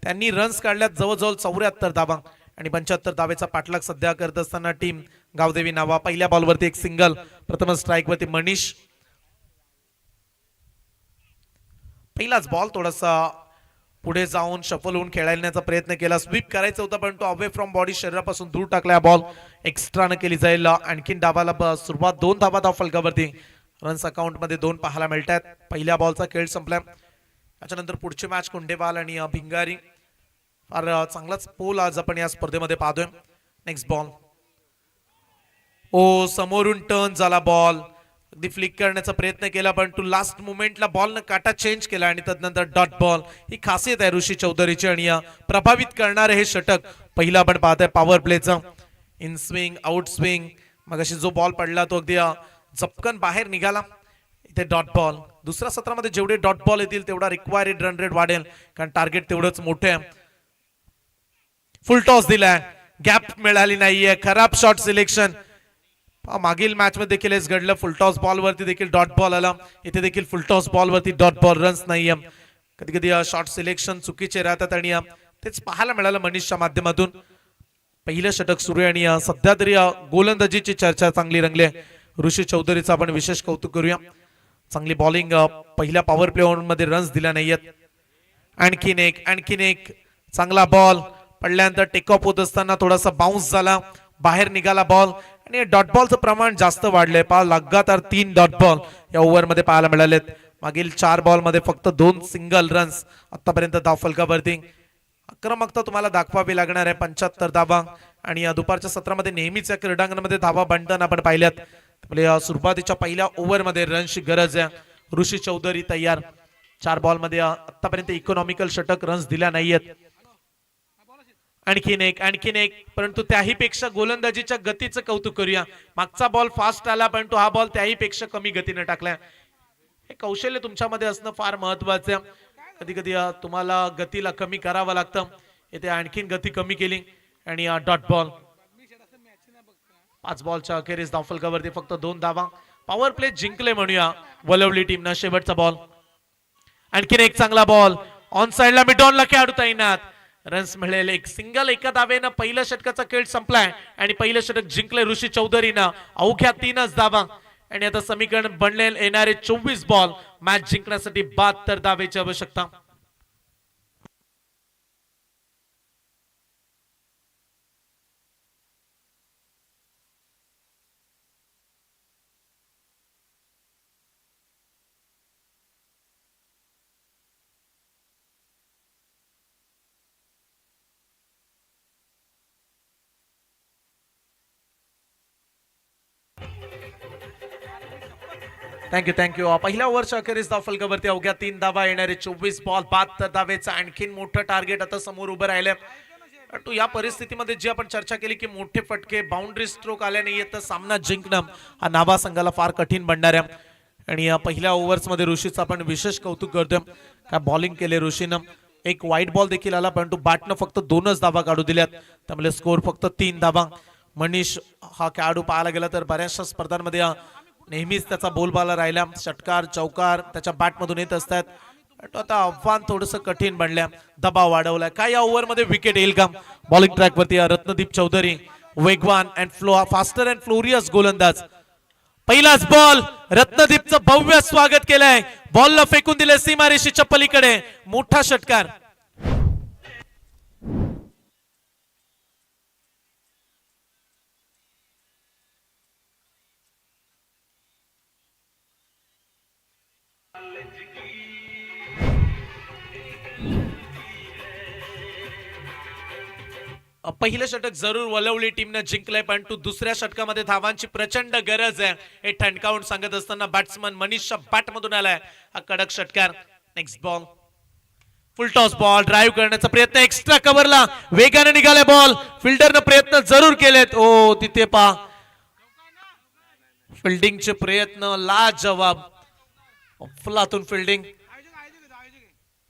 त्यांनी रन्स काढल्यात जवळजवळ 74 धावा आणि 75 धावेचा पाठलाग सध्या करत असताना टीम गावदेवी नावा. पहिल्या बॉलवरती एक सिंगल. प्रथम स्ट्राईक वरती मनीष. पहिलाच बॉल. थोडासा पुढे जाऊन शफल होऊन खेळण्याचा प्रयत्न केला. स्वीप करायचा होता पण तो अवे फ्रॉम बॉडी शरीरापासून दूर टाकला. बॉल एक्स्ट्रा न केली जाईल. आणखीन डावाला सुरुवात. 2 धावा धाव फलकावरती. रन्स अकाउंट मध्ये 2 पाहायला मिळतात. पहिल्या बॉलचा खेळ संपला. त्याच्यानंतर पुढची मॅच कोंडेवाल आणि भिंगारी. फार चांगलाच पोल आज आपण या स्पर्धेमध्ये पाहतोय. Next ball. ओ समोरून टर्न झाला बॉल. अगदी फ्लिक करण्याचा प्रयत्न केला पण तो लास्ट मोमेंटला बॉल न काटा चेंज केला आणि त्यानंतर डॉट बॉल. ही खासियत आहे ऋषी चौधरीची आणि प्रभावित करणारे हे षटक पहिला आपण पाहतोय पॉवर प्लेचं. In swing, out swing. मग अशी जो बॉल पडला तो अगदी झपकन बाहेर निघाला. इथे डॉट बॉल. दुसऱ्या सत्रामध्ये जेवढे डॉट बॉल येतील तेवढा रिक्वायर्ड रन रेट वाढेल, कारण टार्गेट तेवढंच मोठे आहे. फुल टॉस दिलाय. गॅप मिळाली नाहीये. खराब शॉट सिलेक्शन. मागील मॅच मध्ये देखील हेच घडलं. फुलटॉस बॉल वरती देखील डॉट बॉल आला. इथे देखील फुलटॉस बॉल वरती डॉट बॉल. रन्स नाहीये. कधी कधी शॉट सिलेक्शन चुकीचे राहतात आणि तेच पाहायला मिळालं मनीषच्या माध्यमातून. पहिलं षटक सुरू आहे आणि सध्या तरी गोलंदाजीची चर्चा चांगली रंगली आहे. ऋषी चौधरीचं आपण विशेष कौतुक करूया. चांगली बॉलिंग. पहिल्या पॉवर प्ले मध्ये रन्स दिल्या नाहीयेत. आणखीन एक चांगला बॉल. पडल्यानंतर टेक ऑफ होत असताना थोडासा बाउन्स झाला. बाहेर निघाला बॉल आणि डॉट बॉलचं प्रमाण जास्त वाढलंय. लगातार 3 डॉट बॉल या ओव्हर मध्ये पाहायला मिळालेत. मागील 4 बॉल मध्ये फक्त 2 सिंगल रन्स आतापर्यंत धाव फलकावरती. आक्रमकता तुम्हाला दाखवावी लागणार आहे. 75 धावा आणि दुपारच्या सत्रामध्ये नेहमीच या क्रीडांगणामध्ये धावा बनताना आपण पाहिल्यात. त्यामुळे सुरुवातीच्या पहिल्या ओव्हर मध्ये रन्सची गरज आहे. ऋषी चौधरी तयार. 4 बॉल मध्ये आतापर्यंत इकॉनॉमिकल षटक रन्स दिल्या नाहीयेत. आणखीन एक. परंतु त्याही पेक्षा गोलंदाजीच्या गतीचं कौतुक करूया. मागचा बॉल फास्ट आला पण तो हा बॉल त्याही पेक्षा कमी गतीने टाकलाय. हे कौशल्य तुमच्यामध्ये असणं फार महत्वाचं आहे. कधी कधी तुम्हाला गतीला कमी करावं लागतं. इथे आणखीन गती कमी केली आणि डॉट बॉल. 5 बॉलच्या अखेरीस धावफलकावरती फक्त 2 धावा. पॉवर प्ले जिंकले म्हणूया वलवली टीमनं. शेवटचा बॉल. आणखीन एक चांगला बॉल. ऑन साइडला मिडॉनला खेळाडू तैनात. रन्स मिळेल. एक सिंगल. एका धावेनं पहिल्या षटकाचा खेळ संपलाय आणि पहिलं षटक जिंकले ऋषी चौधरीनं. अवघ्या 3च धावा आणि आता समीकरण बनले येणारे 24 बॉल. मॅच जिंकण्यासाठी 72 धावेची आवश्यकता. थँक्यू. पहिल्या ओव्हरच्या अखेरीस धाव फलकावरती अवघ्या 3 धावा. येणारे 24 बॉल. 72 धावेचं आणखीन मोठं टार्गेट आता समोर उभं राहिलंय. परंतु या परिस्थितीमध्ये जी आपण चर्चा केली की मोठे फटके, बाउंड्री स्ट्रोक आले नाहीये तर सामना जिंकणं हा नाभा संघाला फार कठीण बनणार आहे. आणि पहिल्या ओव्हर्स मध्ये ऋषीचं आपण विशेष कौतुक करतोय. काय बॉलिंग केले ऋषीनं. एक वाईट बॉल देखील आला परंतु बॅटनं फक्त 2च धावा काढू दिल्यात. त्यामुळे स्कोर फक्त 3 धावा. मनीष हा खेळाडू पाहायला गेला तर बऱ्याचशा स्पर्धांमध्ये नेहमीच त्याचा बोलबाला राहिला. षटकार, चौकार त्याच्या बॅट मधून येत असतात तो आता आव्हान थोडंसं कठीण बनल्या, दबाव वाढवलाय. काय या ओव्हर मध्ये विकेट येईल का? बॉलिंग ट्रॅक वरती रत्नदीप चौधरी, वेगवान अँड फास्टर अँड फ्लोरियस गोलंदाज. पहिलाच बॉल, रत्नदीपचं भव्य स्वागत केलंय. बॉलला फेकून दिले सीमारेषेच्या पलीकडे, मोठा षटकार. पहिलं षटक जरूर वलवली टीमनं जिंकलंय, पण दुसऱ्या षटकामध्ये धावांची प्रचंड गरज आहे हे ठणकावून सांगत असताना बॅट्समन मनीष बॅट मधून आलाय हा कडक षटकार. नेक्स्ट बॉल, फुल टॉस बॉल, ड्राईव्ह करण्याचा प्रयत्न, एक्स्ट्रा कव्हरला वेगाने निघाले बॉल. फिल्डरनं प्रयत्न जरूर केलेत. ओ तिथे पहा फिल्डिंगचे प्रयत्न लाजवाब, फुलातून फिल्डिंग.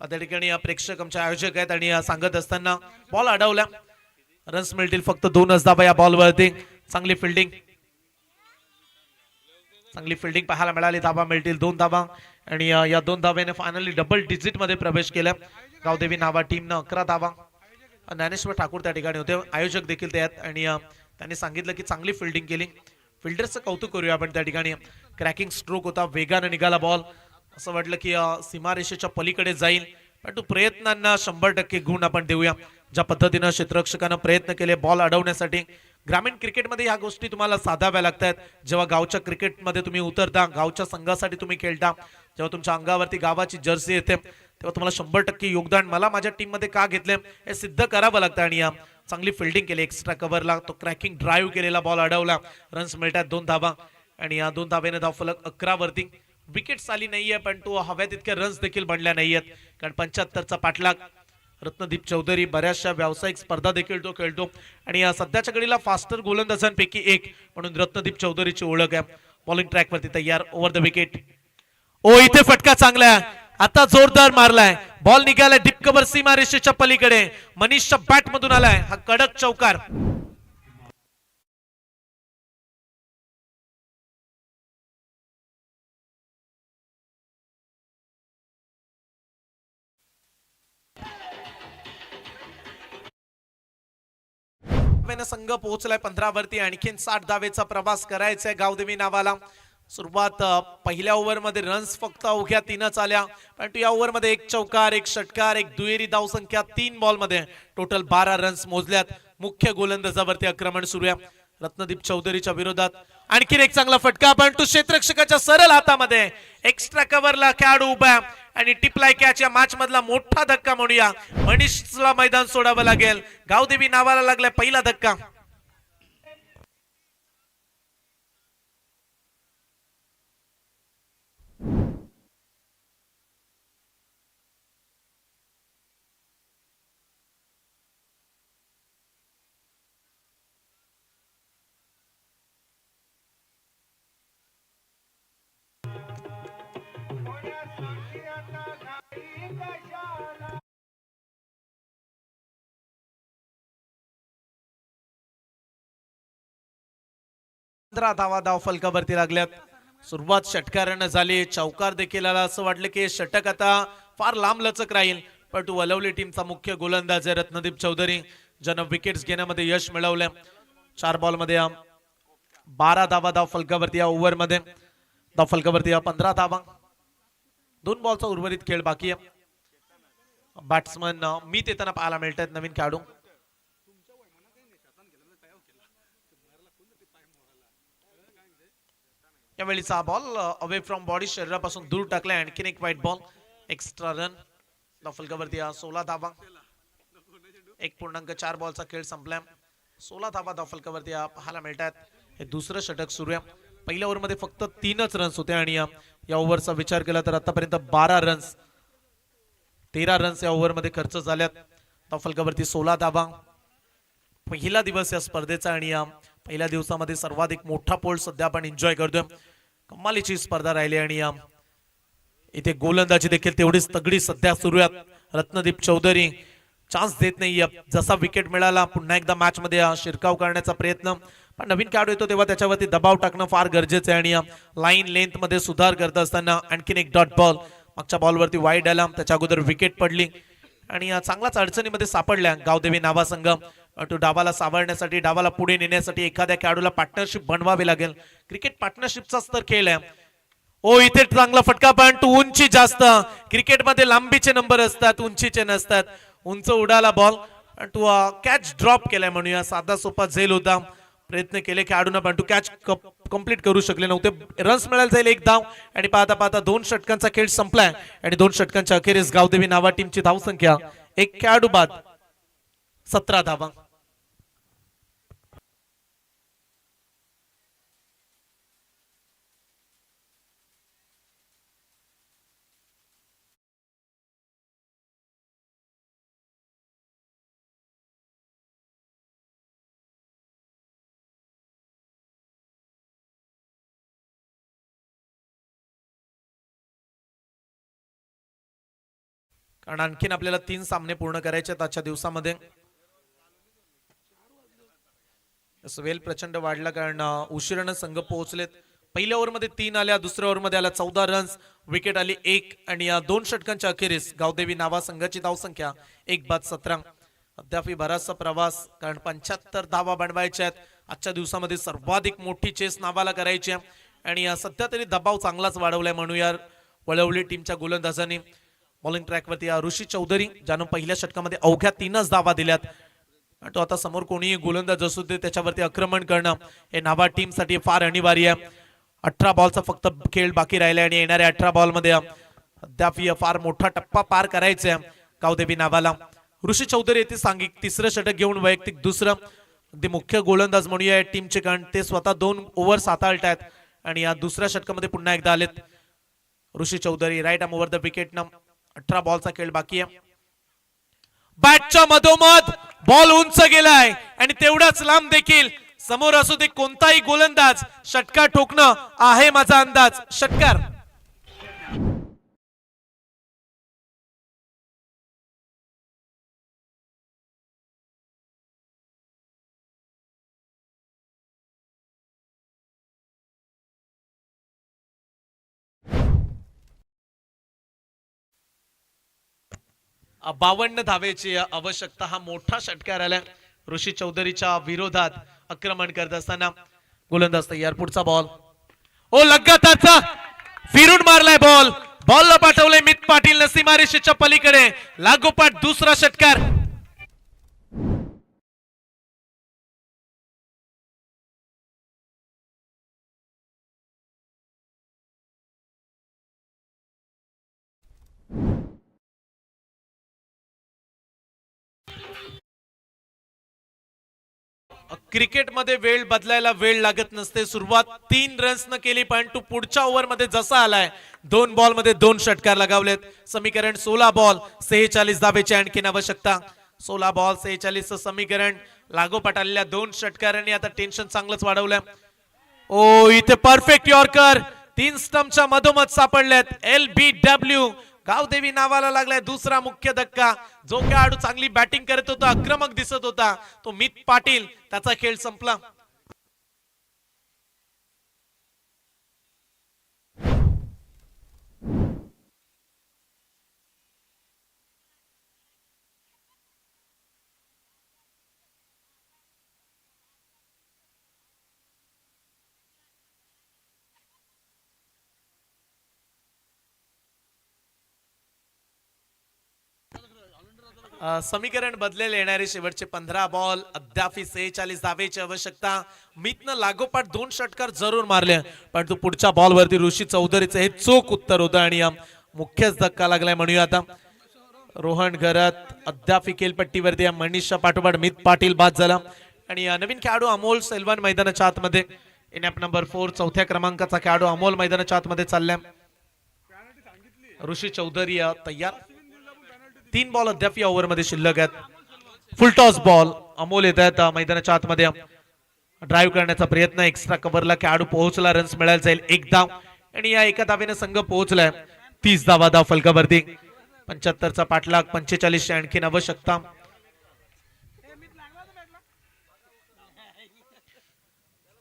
त्या ठिकाणी प्रेक्षक आमचे आयोजक आहेत आणि सांगत असताना बॉल अडवला, रन्स मिळतील फक्त 2च धाबा या बॉलवरती. चांगली फिल्डिंग, चांगली फिल्डिंग पाहायला मिळाली. धाबा मिळतील 2 धाबा आणि या 2 धाब्याने फायनली डबल डिजिट मध्ये प्रवेश केला. गावदेवी नावा टीमनं 11 धाबा. ज्ञानेश्वर ठाकूर त्या ठिकाणी होते, आयोजक देखील त्यात, आणि त्यांनी सांगितलं की चांगली फिल्डिंग केली. फिल्डरचं कौतुक करूया आपण. त्या ठिकाणी क्रॅकिंग स्ट्रोक होता, वेगाने निघाला बॉल. असं वाटलं की सीमारेषेच्या पलीकडे जाईल, पण तो प्रयत्नांना 100% गुण आपण देऊया. ज्या पद्धतीनं क्षेत्ररक्षकानं प्रयत्न केले बॉल अडवण्यासाठी. ग्रामीण क्रिकेटमध्ये ह्या गोष्टी तुम्हाला साधाव्या लागतात. जेव्हा गावच्या क्रिकेटमध्ये तुम्ही उतरता, गावच्या संघासाठी तुम्ही खेळता, जेव्हा तुमच्या अंगावरती गावाची जर्सी येते, तेव्हा तुम्हाला 100% योगदान मला माझ्या टीम मध्ये का घेतले हे सिद्ध करावं लागतं. आणि चांगली फिल्डिंग केली, एक्स्ट्रा कव्हरला तो क्रॅकिंग ड्राईव्ह केलेला बॉल अडवला. रन्स मिळतात 2 धाबा आणि या 2 धाब्याने धावफलक 11 वरती. विकेट्स आली नाहीये, पण तो हव्यात इतके रन्स देखील बनल्या नाहीयेत, कारण 75चा पाठलाग. रत्नदीप चौधरी बऱ्याचशा व्यावसायिक स्पर्धा देखील तो खेळतो आणि सध्याच्या घडीला फास्टर गोलंदाजांपैकी एक म्हणून रत्नदीप चौधरीची ओळख आहे. बॉलिंग ट्रॅक वरती तयार, ओव्हर द विकेट. ओ इथे फटका चांगला आहे, आता जोरदार मारलाय बॉल, निघालाय डीप कव्हर सीमारेषेच्या पलीकडे. मनीषच्या बॅट मधून आलाय हा कडक चौकार. संघ पोहोचलाय 15 वरती. आणखीन 60 धावेचा प्रवास करायचा आहे गावदेवी नावाला. सुरुवात पहिल्या ओव्हर मध्ये रन्स फक्त अवघ्या 3च आल्या, पण या ओव्हर मध्ये 1 चौकार, 1 षटकार, 1 दुहेरी धावसंख्या, 3 बॉल मध्ये टोटल 12 रन्स मोजल्यात. मुख्य गोलंदाजावरती आक्रमण सुरू आहे रत्नदीप चौधरीच्या विरोधात. आणखीन एक चांगला फटका, पण तो क्षेत्ररक्षकाच्या सरळ हातामध्ये. एक्स्ट्रा कव्हरला खेळाडू उभा आणि टिपलाय कॅच. या मॅच मधला मोठा धक्का म्हणूया. मनीषला मैदान सोडावं लागेल. गावदेवी नावाला लागलाय पहिला धक्का. धावा धाव फलकावरती लागल्यात. सुरुवात षटकारानं झाली, चौकार देखील आला. असं वाटलं की षटक आता फार लांब लचक राहील, पण तू वलवली टीमचा मुख्य गोलंदाज आहे रत्नदीप चौधरी, ज्यानं विकेट्स घेण्यामध्ये यश मिळवलं. 4 बॉल मध्ये 12 धावा धाव फलकावरती. या ओव्हर मध्ये धाव फलकावरती 15 धावा. 2 बॉलचा उर्वरित खेळ बाकी आहे. बॅट्समन मी येताना पाहायला मिळतात नवीन खेळाडू. यावेळीचा बॉल अवे फ्रॉम बॉडी, शरीरापासून दूर टाकलाय. आणखीन एक व्हाईट बॉल, एक्स्ट्रा रन. फलकावरती 16 धावा. 1.4 बॉलचा खेळ संपलाय. 16 धावा फलकावरती पाहायला मिळतात. हे दुसरं षटक सुरू आहे. पहिल्या ओव्हर मध्ये फक्त 3च रन्स होते आणि या ओव्हरचा विचार केला तर आतापर्यंत 12 रन्स, 13 रन्स या ओव्हर मध्ये खर्च झाल्यात. फलकावरती 16 धावा. पहिला दिवस या स्पर्धेचा आणि पहिल्या दिवसामध्ये सर्वाधिक मोठा पोल सध्या आपण एन्जॉय करतोय. कमालीची स्पर्धा राहिली आणि इथे गोलंदाजी देखील तेवढीच तगडी सध्या सुरू आहे. रत्नदीप चौधरी चान्स देत नाही. जसा विकेट मिळाला पुन्हा एकदा मॅच मध्ये शिरकाव करण्याचा प्रयत्न, पण नवीन खेळाडू येतो तेव्हा त्याच्यावरती दबाव टाकणं फार गरजेचं आहे. आणि लाईन लेंथ मध्ये सुधार करत असताना आणखीन एक डॉट बॉल. मागच्या बॉलवरती वाईड आला, त्याच्या अगोदर विकेट पडली आणि चांगलाच अडचणीमध्ये सापडल्या गावदेवी नावा संघ. तो डावाला सावरण्यासाठी, डावाला पुढे नेण्यासाठी एखाद्या खेळाडूला पार्टनरशिप बनवावी लागेल. क्रिकेट पार्टनरशिपचाच तर खेळ आहे. ओ इथे चांगला फटका, पण तू उंची जास्त. क्रिकेटमध्ये लांबीचे नंबर असतात, उंचीचे नसतात. उंच उडाला बॉल आणि तू कॅच ड्रॉप केलाय म्हणूया. साधा सोपा झेल होता, प्रयत्न केले खेळाडूंना पण तू कॅच कंप्लीट करू शकले नव्हते. रन्स मिळायला जाईल 1 धाव आणि पाहता पाहता 2 षटकांचा खेळ संपलाय आणि 2 षटकांच्या अखेरीस गावदेवी नावा टीमची धावसंख्या 1 खेळाडू बाद 17 धावा. कारण आणखीन आपल्याला 3 सामने पूर्ण करायचे आहेत आजच्या दिवसामध्ये. वेल प्रचंड वाढला कारण उशिरानं संघ पोहोचलेत. पहिल्या ओव्हरमध्ये 3 आल्या, दुसऱ्या ओव्हरमध्ये आल्या 14 रन्स, विकेट आली 1 आणि या 2 षटकांच्या अखेरीस गावदेवी नावा संघाची धावसंख्या 1 बाद 17. अद्याप बराचसा प्रवास, कारण 75 धावा बनवायच्या आहेत. आजच्या दिवसामध्ये सर्वाधिक मोठी चेस नावाला करायची आहे आणि सध्या तरी दबाव चांगलाच वाढवलाय म्हणूया वळवली टीमच्या गोलंदाजांनी. बॉलिंग ट्रॅकवरती ऋषी चौधरी, ज्यानं पहिल्या षटकामध्ये अवघ्या 3च धावा दिल्यात. तो आता समोर कोणीही गोलंदाज असू दे त्याच्यावरती आक्रमण करणं हे नावा टीमसाठी फार अनिवार्य आहे. 18 बॉलचा फक्त खेळ बाकी राहिला आणि येणाऱ्या 18 बॉलमध्ये अद्याप फार मोठा टप्पा पार करायचा आहे गावदेवी नावाला. ऋषी चौधरी येथे सांघिक 3रं षटक घेऊन वैयक्तिक 2रं, अगदी मुख्य गोलंदाज म्हणूया टीमचे, कारण ते स्वतः 2 ओव्हर हाताळतायत आणि या 2ऱ्या षटकामध्ये पुन्हा एकदा आलेत Rishi Chaudhari. Right arm over the wicket न 18 बॉलचा खेळ बाकी आहे. बॅटच्या मधोमध बॉल उंच गेलाय आणि तेवढाच लांब देखील. समोर असू दे कोणताही गोलंदाज, षटकार ठोकणं आहे माझा अंदाज. षटकार अ 52 धावेची आवश्यकता. हा मोठा षटकार आला ऋषी चौधरीच्या विरोधात आक्रमण करत असताना. गोलंदाज तयार, पुढचा बॉल. ओ लगातारचा फिरून मारलाय बॉल. बॉलला पाठवलंय मित पाटील सीमारेषेच्या पलीकडे. लागोपाठ 2रा षटकार. क्रिकेटमध्ये वेळ बदलायला वेळ लागत नसते. सुरुवात 3 रन्सनं केली, पण तू पुढच्या ओव्हरमध्ये जसा आलाय 2 बॉलमध्ये 2 षटकार लगावलेत. समीकरण 16 बॉल 46 धावेची आणखीन आवश्यकता. 16 बॉल 46 समीकरण. लागोपाठ आलेल्या 2 षटकारांनी आता टेन्शन चांगलंच वाढवलंय. ओ इथे परफेक्ट यॉर्कर 3 स्टंपच्या मधोमध सापडल्यात. LBW गावदेवी नावाला लागलाय 2रा मुख्य धक्का. जो खेळाडू चांगली बॅटिंग करत होता, आक्रमक दिसत होता, तो मित पाटील, त्याचा खेळ संपला. समीकरण बदलेले. येणारे शेवटचे 15 बॉल अद्याप 46 धावेची आवश्यकता. मितनं लागोपाठ 2 षटकार जरूर मारले, पण तो पुढच्या बॉल वरती ऋषी चौधरीचं हे चोख उत्तर होतं आणि मुख्यच धक्का लागलाय म्हणूया. आता रोहन घरात अद्याप केलपट्टीवरती मनीषच्या पाठोपाठ मित पाटील बाद झाला आणि नवीन खेळाडू अमोल सेल्वन मैदानाच्या आतमध्ये. इनॅप नंबर 4 4थ्या क्रमांकाचा खेळाडू अमोल मैदानाच्या आतमध्ये चाललाय. ऋषी चौधरी तयार. 3 बॉल अद्याप या ओव्हरमध्ये शिल्लक आहेत. फुल टॉस बॉल. अमोल येत आहेत मैदानाच्या आतमध्ये. ड्राईव्ह करण्याचा प्रयत्न, एक्स्ट्रा कव्हरला खेळाडू पोहोचला, रन्स मिळायला जाईल 1 धाव आणि या एका धावेने संघ पोहोचलाय 30 धावा धाव फलकावरती. 75चा पाठलाग, 45ची आणखीन आवश्यकता.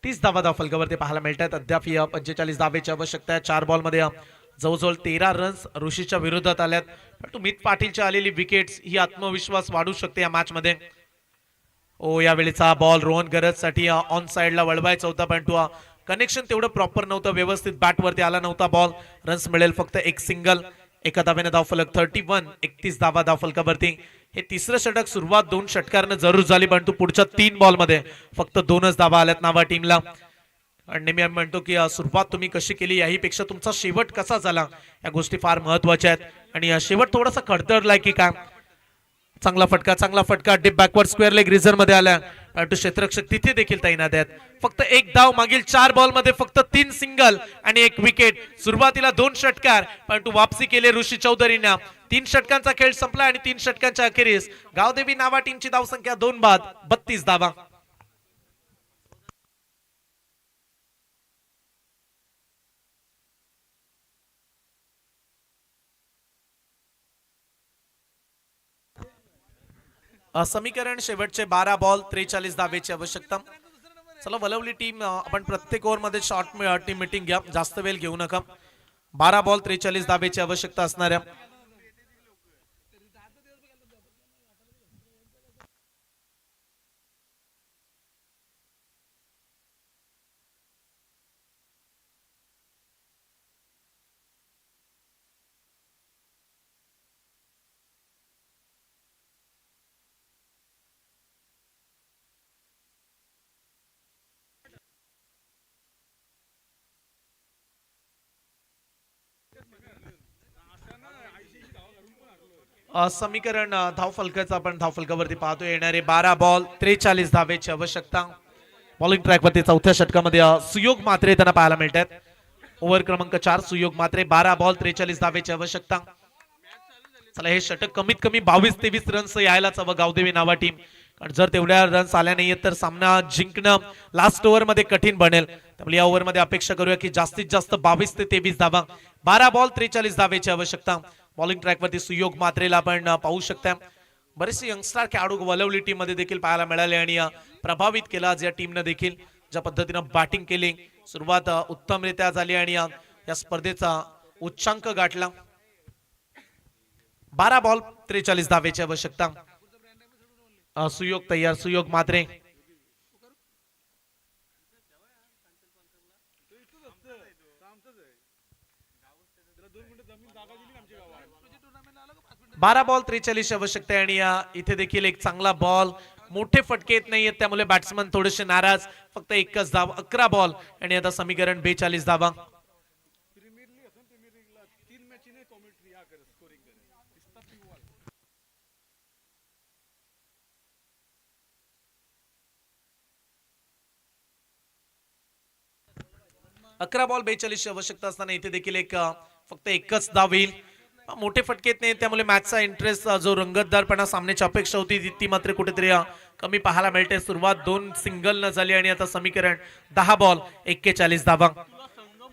30 धावा धाव फलकावरती पाहायला मिळतात. अद्याप 45 धावेची आवश्यकता आहे. 4 बॉल मध्ये जवळजवळ 13 रन्स ऋषीच्या विरोधात आल्यात, परंतु मित पाटीलची आलेली विकेट्स ही आत्मविश्वास वाढू शकते या मॅच मध्ये. ओ यावेळीचा बॉल रोहन गरजसाठी ऑन साइडला वळवायचा होता, परंतु कनेक्शन तेवढं प्रॉपर नव्हतं, व्यवस्थित बॅटवरती आला नव्हता बॉल. रन्स मिळेल फक्त एक सिंगल. एका धावेने धावफलक 31, 31 धावा धावफलकावरती. हे तिसरं षटक सुरुवात 2 षटकांना जरूर झाली, परंतु पुढच्या 3 बॉल मध्ये फक्त 2च धावा आल्यात नावा टीमला. आणि नेहमी आम्ही म्हणतो की सुरुवात तुम्ही कशी केली याहीपेक्षा तुमचा शेवट कसा झाला या गोष्टी फार महत्वाच्या आहेत. आणि शेवट थोडासा खडतरलाय की काय. चांगला फटका deep backward square leg reserve मध्ये आला, परंतु क्षेत्ररक्षक तिथे देखील तैनात आहेत. फक्त एक धाव मागील 4 बॉल मध्ये फक्त 3 सिंगल आणि 1 विकेट. सुरुवातीला 2 षटकार, परंतु वापसी केली ऋषी चौधरीने. 3 षटकांचा खेळ संपला आणि 3 षटकांच्या अखेरीस गावदेवी नावा टीमची धावसंख्या 2 बाद 32 धावा. समीकरण शेवटचे 12 बॉल 43 धावेची आवश्यकता. चला वलवली टीम, आपण प्रत्येक ओव्हर मध्ये शॉर्ट टीम मीटिंग घ्या, जास्त वेळ घेऊ नका. 12 बॉल 43 धावेची आवश्यकता असणाऱ्या समीकरण धावफलकाचं आपण धावफलकावरती पाहतो. येणारे 12 बॉल 43 धावेची आवश्यकता. बॉलिंग ट्रॅकवरती चौथ्या षटकामध्ये सुयोग मात्रे त्यांना पाहायला मिळतात. ओव्हर क्रमांक 4 सुयोग मात्रे. 12 बॉल 43 धावेची आवश्यकता. चला हे षटक कमीत कमी 22-23 रन्स यायलाच हवं गावदेवी नावा टीम, कारण जर तेवढ्या रन्स आल्या नाहीयेत तर सामना जिंकणं लास्ट ओव्हर मध्ये कठीण बनेल. त्यामुळे या ओव्हर मध्ये अपेक्षा करूया की जास्तीत जास्त 22 ते 23 धावा. 12 बॉल 43 धावेची आवश्यकता. बॉलिंग ट्रॅकवरती सुयोग मात्रेला आपण पाहू शकता. बरेचसे यंगस्टर खेळाडू वलवली टीम मध्ये देखील पाहायला मिळाले आणि प्रभावित केला आज या टीमने देखील. ज्या पद्धतीने बॅटिंग केली, सुरुवात उत्तमरित्या झाली आणि या स्पर्धेचा उच्चांक गाठला. 12 बॉल 43 धावेची आवश्यकता. सुयोग तयार, सुयोग मात्रे. बारा बॉल 43 आवश्यकता आहे आणि इथे देखील एक चांगला बॉल, मोठे फटके येत नाहीयेत, त्यामुळे बॅट्समन थोडेसे नाराज. फक्त एकच धाव, 11 बॉल आणि आता समीकरण 42 धावा. अकरा बॉल 42 आवश्यकता असताना इथे देखील एक फक्त एकच धाव येईल. मोठे फटके येत नाही, त्यामुळे मॅचचा इंटरेस्ट जो रंगतदारपणा सामन्याची अपेक्षा होती ती मात्र कुठेतरी कमी पाहायला मिळते. सुरुवात 2 सिंगल न झाली आणि आता समीकरण 10 बॉल 41 धावा.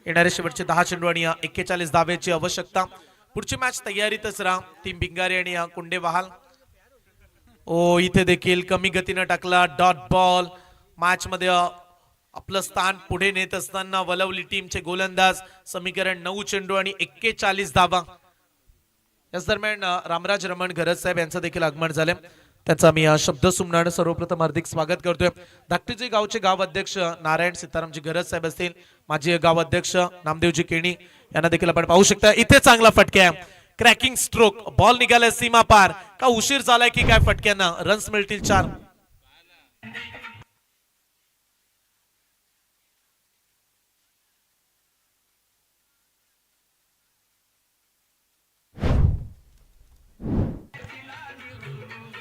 येणारे शेवटचे 10 चेंडू आणि 41 धावेची आवश्यकता. पुढची मॅच तयारीतच राहा. टीम बिंगारी आणि कुंडे वहाल. ओ इथे देखील कमी गतीने टाकला डॉट बॉल. मॅच मध्ये आपलं स्थान पुढे नेत असताना वलवली टीमचे गोलंदाज. समीकरण 9 चेंडू आणि 41 धावा. याच दरम्यान रामराज रमण गरज साहेब यांचं देखील आगमन झाले. त्यांचा मी शब्द सुमनाने सर्वप्रथम हार्दिक स्वागत करतोय. धाकटीचे गावचे गाव अध्यक्ष नारायण सीतारामजी गरज साहेब असतील, माजी गाव अध्यक्ष नामदेवजी केणी यांना देखील आपण पाहू शकता. इथे चांगला फटका, क्रॅकिंग स्ट्रोक, बॉल निघालाय सीमा पार. का उशीर झालाय की काय फटक्यांना? रन्स मिळतील 4.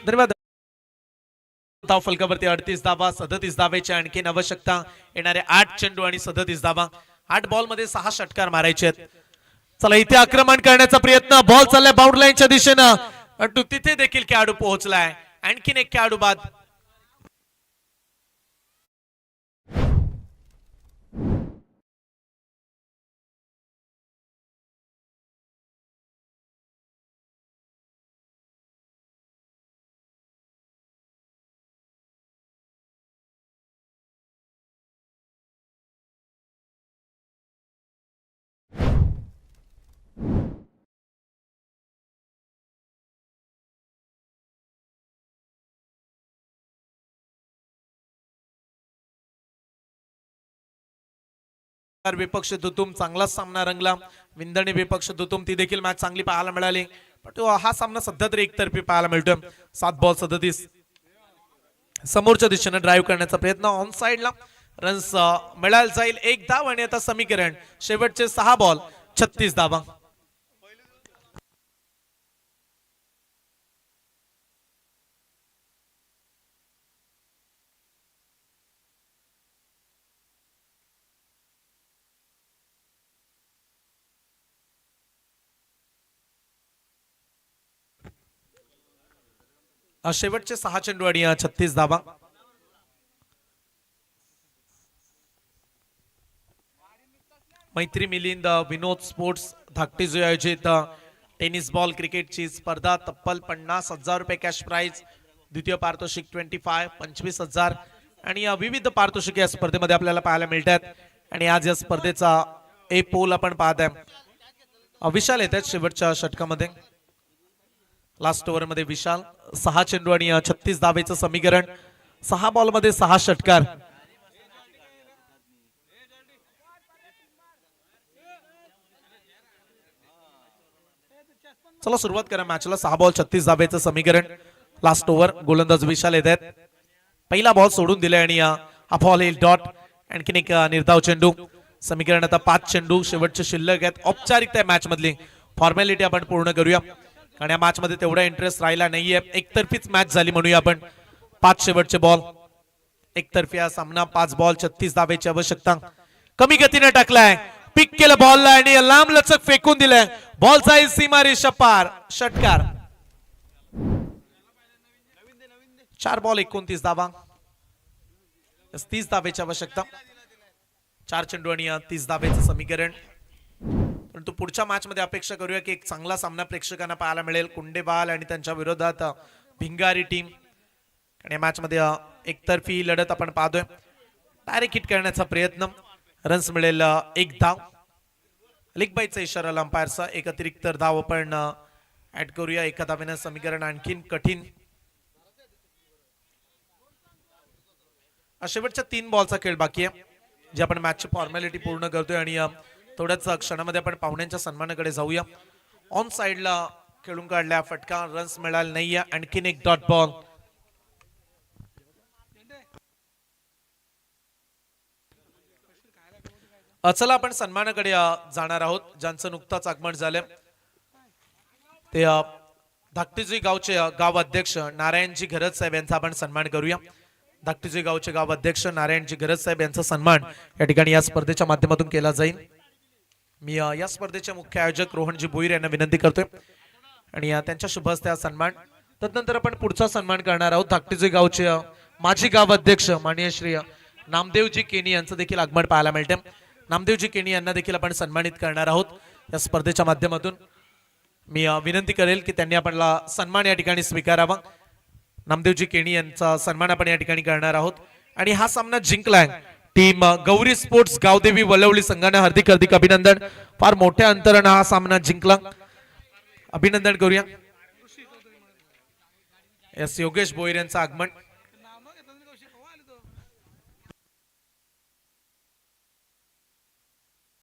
धन्यवाद. धाव फलकावरती 38 धावा, 37 धावेची आणखीन आवश्यकता. येणारे 8 चेंडू आणि 37 धावा. 8 बॉल मध्ये 6 षटकार मारायचे आहेत. चला इथे आक्रमण करण्याचा प्रयत्न, बॉल चाललाय बाउंड्री लाईनच्या दिशेनं, परंतु तिथे देखील खेळाडू पोहोचलाय. आणखीन एक खेळाडू बाद. विपक्ष दुतुम चांगलाच सामना रंगला. विंदणी विपक्ष दुतुम ती देखील मॅच चांगली पाहायला मिळाली. पण हा सामना सध्या तरी एकतर्फी पाहायला मिळतोय. 7 बॉल 37 समोरच्या दिशेने ड्राईव्ह करण्याचा प्रयत्न ऑन साइडला रन्स मिळायला जाईल. 1 धाव आणि आता समीकरण शेवटचे 6 बॉल 36 धावा. शेवटचे 6 चेंडू आणि 36 धावा. मैत्री मिलिंद विनोद स्पोर्ट्स धाकटीजोई आयोजित टेनिस बॉल क्रिकेटची स्पर्धा. तब्बल 50,000 रुपये कॅश प्राइज. द्वितीय पारितोषिक 25,000 आणि विविध पारितोषिके या स्पर्धेमध्ये आपल्याला पाहायला मिळतात. आणि आज या स्पर्धेचा ए पोल आपण पाहताय. विशाल येत आहेत शेवटच्या षटकामध्ये. लास्ट ओव्हर मध्ये विशाल. 6 चेंडू आणि 36 धावेचं समीकरण. 6 बॉल मध्ये 6 षटकार. चला सुरुवात करा मॅचला. 6 बॉल 36 धावेचं समीकरण. लास्ट ओव्हर गोलंदाज विशाल येत आहेत. पहिला बॉल सोडून दिलाय आणि हा बॉल येईल डॉट. आणखीन एक निर्धाव चेंडू. समीकरण आता 5 चेंडू शेवटचे शिल्लक आहेत. औपचारिकता मॅच मधली फॉर्मॅलिटी आपण पूर्ण करूया कारण या मॅच मध्ये तेवढा इंटरेस्ट राहिला नाहीये. एकतर्फीच मॅच झाली म्हणूया आपण. 5 शेवटचे बॉल एकतर्फी हा सामना. 5 बॉल 36 धावेची आवश्यकता. कमी गतीने टाकलाय. पिक केलं बॉलला आणि लांब लचक फेकून दिलंय. बॉल जाईल सीमा रेषा पार. षटकार. 4 बॉल 29 धावा. 30 धावेची आवश्यकता. 4 चेंडू आणि 30 धावेचं समीकरण. परंतु पुढच्या मॅच मध्ये अपेक्षा करूया की एक चांगला सामना प्रेक्षकांना पाहायला मिळेल. कुंडेबाल आणि त्यांच्या विरोधात भिंगारी टीम. आणि या मॅच मध्ये एकतर्फी लढत आपण पाहतोय. डायरेक्ट हिट करण्याचा प्रयत्न. रन्स मिळेल 1 धाव. लीग बाईचा इशारा अंपायरचा. एक अतिरिक्त धाव आपण ऍड करूया. एका धावेनं समीकरण आणखीन कठीण. शेवटच्या 3 बॉलचा खेळ बाकी आहे जे आपण मॅचची फॉर्मॅलिटी पूर्ण करतोय. आणि थोड्याच क्षणामध्ये आपण पाहुण्यांच्या सन्मानाकडे जाऊया. ऑन साइडला खेळून काढल्या फटका. रन्स मिळाले नाहीये. आणखीन एक डॉट बॉल. चला आपण सन्मानाकडे जाणार आहोत ज्यांचं नुकताच आगमन झालं. ते धाकटीजोई गावचे गाव अध्यक्ष नारायणजी घरत साहेब यांचा आपण सन्मान करूया. धाकटीजोई गावचे गाव अध्यक्ष नारायणजी घरत साहेब यांचा सन्मान या ठिकाणी या स्पर्धेच्या माध्यमातून केला जाईल. मी या स्पर्धेचे मुख्य आयोजक रोहनजी भोईर यांना विनंती करतोय आणि त्यांच्या शुभ हस्ते हा सन्मान. तदनंतर आपण पुढचा सन्मान करणार आहोत. धाकटीजोई गावचे माजी गाव अध्यक्ष माननीय श्री नामदेवजी केनी यांचं देखील आगमन पाहायला मिळते. नामदेवजी केनी यांना देखील आपण सन्मानित करणार आहोत या स्पर्धेच्या माध्यमातून. मी विनंती करेल की त्यांनी आपल्याला सन्मान या ठिकाणी स्वीकारावा. नामदेवजी केनी यांचा सन्मान आपण या ठिकाणी करणार आहोत. आणि हा सामना जिंकलाय टीम गौरी स्पोर्ट्स गावदेवी वलवली संघाने. हार्दिक हार्दिक अभिनंदन. फार मोठ्या अंतराने हा सामना जिंकला. अभिनंदन करूया. एस योगेश भोईर यांचं आगमन.